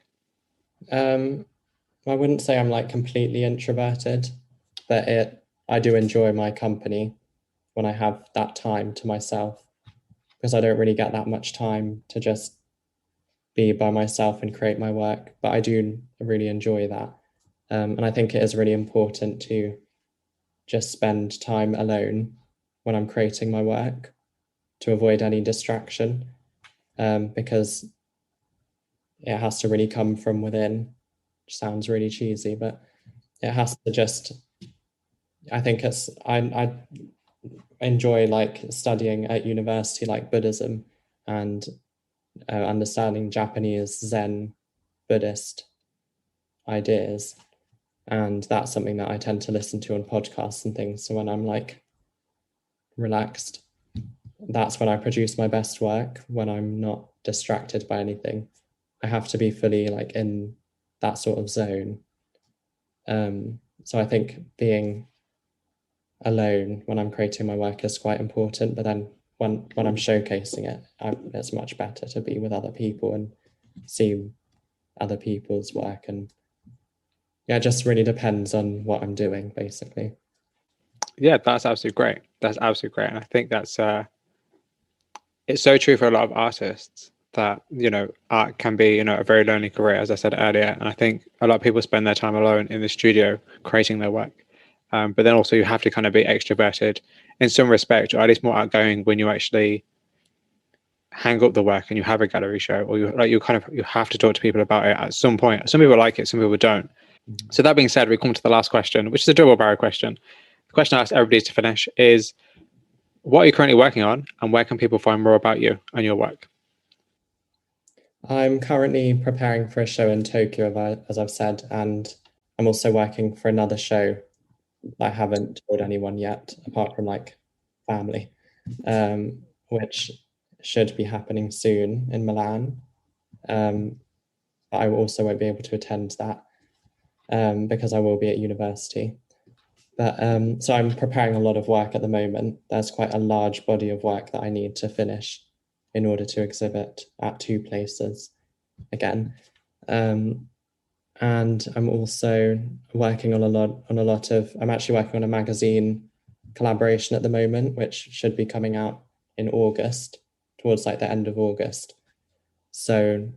Um, I wouldn't say I'm like completely introverted, but I do enjoy my company when I have that time to myself, because I don't really get that much time to just be by myself and create my work. But I do really enjoy that. And I think it is really important to just spend time alone when I'm creating my work to avoid any distraction, because it has to really come from within. sounds really cheesy, but it has to just, I think I enjoy like studying at university, like Buddhism and understanding Japanese Zen Buddhist ideas. And that's something that I tend to listen to on podcasts and things. So when I'm like relaxed, that's when I produce my best work, when I'm not distracted by anything. I have to be fully like in that sort of zone. So I think being alone when I'm creating my work is quite important, but then when I'm showcasing it, it's much better to be with other people and see other people's work. And yeah, it just really depends on what I'm doing, basically. Yeah, that's absolutely great. That's absolutely great. And I think that's it's so true for a lot of artists that, you know, art can be, you know, a very lonely career, as I said earlier. And I think a lot of people spend their time alone in the studio creating their work. But then also you have to kind of be extroverted in some respect, or at least more outgoing when you actually hang up the work and you have a gallery show, or you have to talk to people about it at some point. Some people like it, some people don't. So that being said, we come to the last question, which is a double barrel question. The question I ask everybody to finish is, what are you currently working on, and where can people find more about you and your work? I'm currently preparing for a show in Tokyo, as I've said, and I'm also working for another show I haven't told anyone yet, apart from like family, which should be happening soon in Milan. I also won't be able to attend that because I will be at university. But so I'm preparing a lot of work at the moment. There's quite a large body of work that I need to finish in order to exhibit at 2 places again. And I'm also working on I'm actually working on a magazine collaboration at the moment, which should be coming out in August, towards like the end of August. So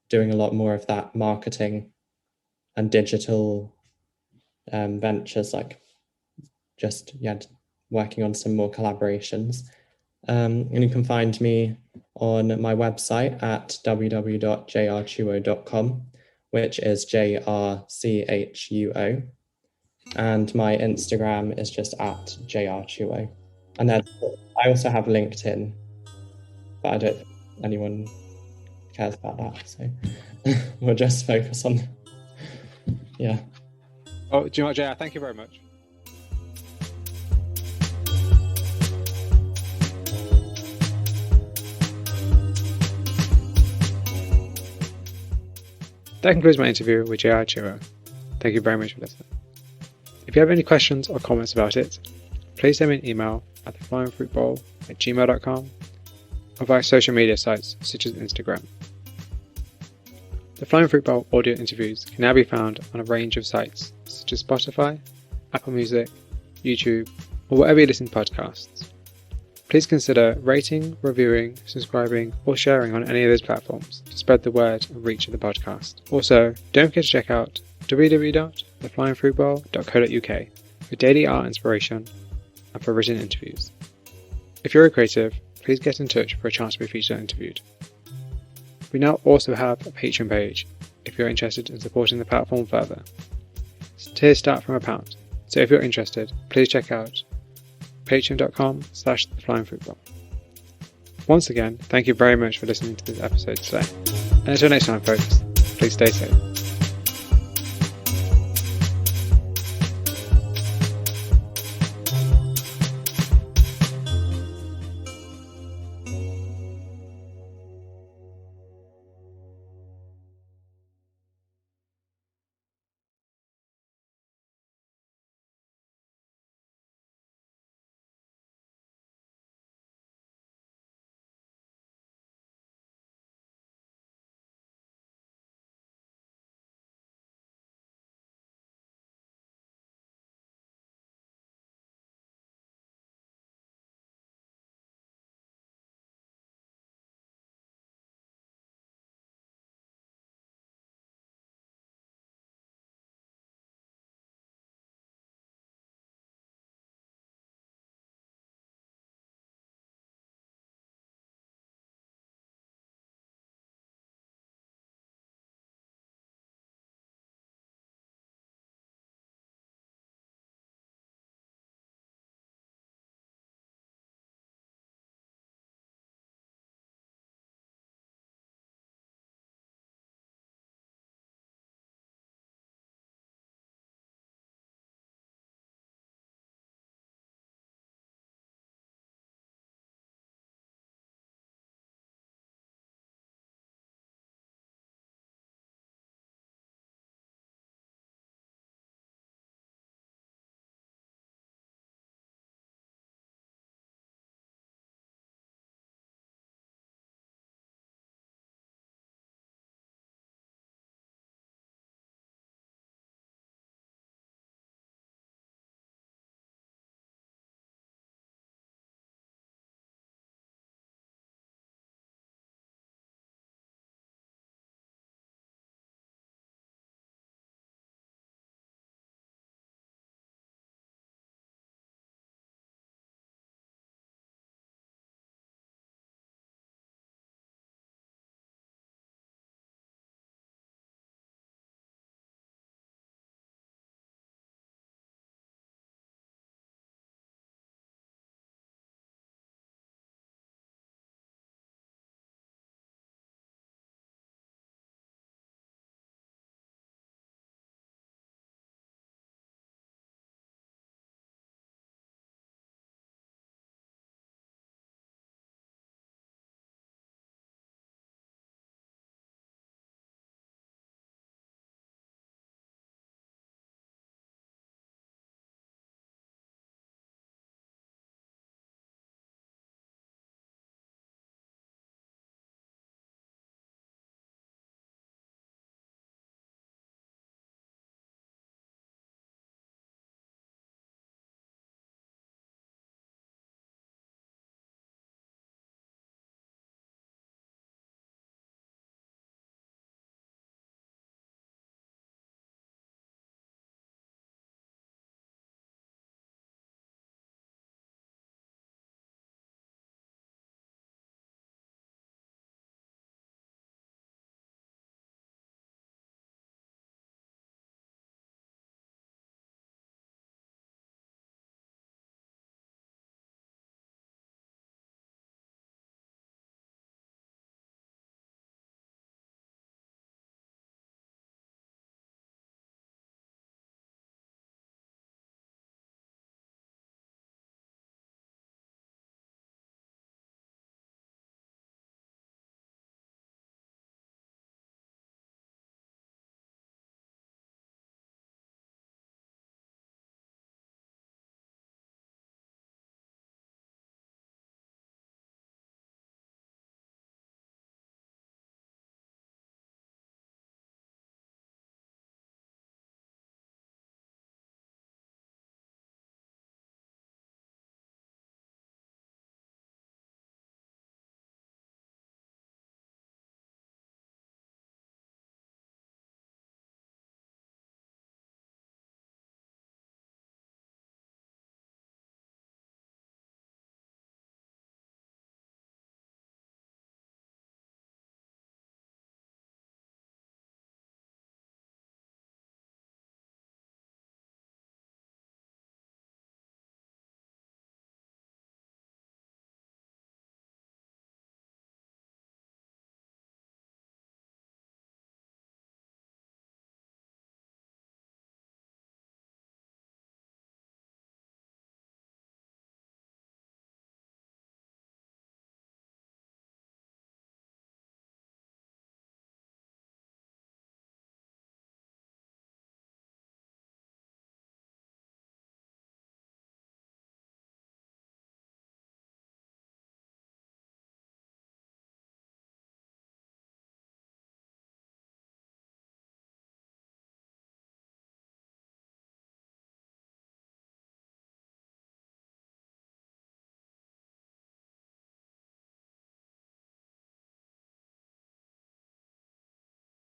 doing a lot more of that marketing and digital ventures, like just working on some more collaborations. And you can find me on my website at www.jrchuo.com, which is JRCHUO. And my Instagram is just at JRChuo. And then I also have LinkedIn, but I don't think anyone cares about that. So we'll just focus on, yeah. Oh, do you know what, JR? Thank you very much. That concludes my interview with JR Chuo. Thank you very much for listening. If you have any questions or comments about it, please send me an email at theflyingfruitbowl@gmail.com or via social media sites such as Instagram. The Flying Fruit Bowl audio interviews can now be found on a range of sites such as Spotify, Apple Music, YouTube, or wherever you listen to podcasts. Please consider rating, reviewing, subscribing, or sharing on any of those platforms to spread the word and reach of the podcast. Also, don't forget to check out www.theflyingfruitbowl.co.uk for daily art inspiration and for written interviews. If you're a creative, please get in touch for a chance to be featured and interviewed. We now also have a Patreon page if you're interested in supporting the platform further. Tiers start from £1, so if you're interested, please check out patreon.com/theflyingfruitbowl. Once again, thank you very much for listening to this episode today. And until next time, folks, please stay safe.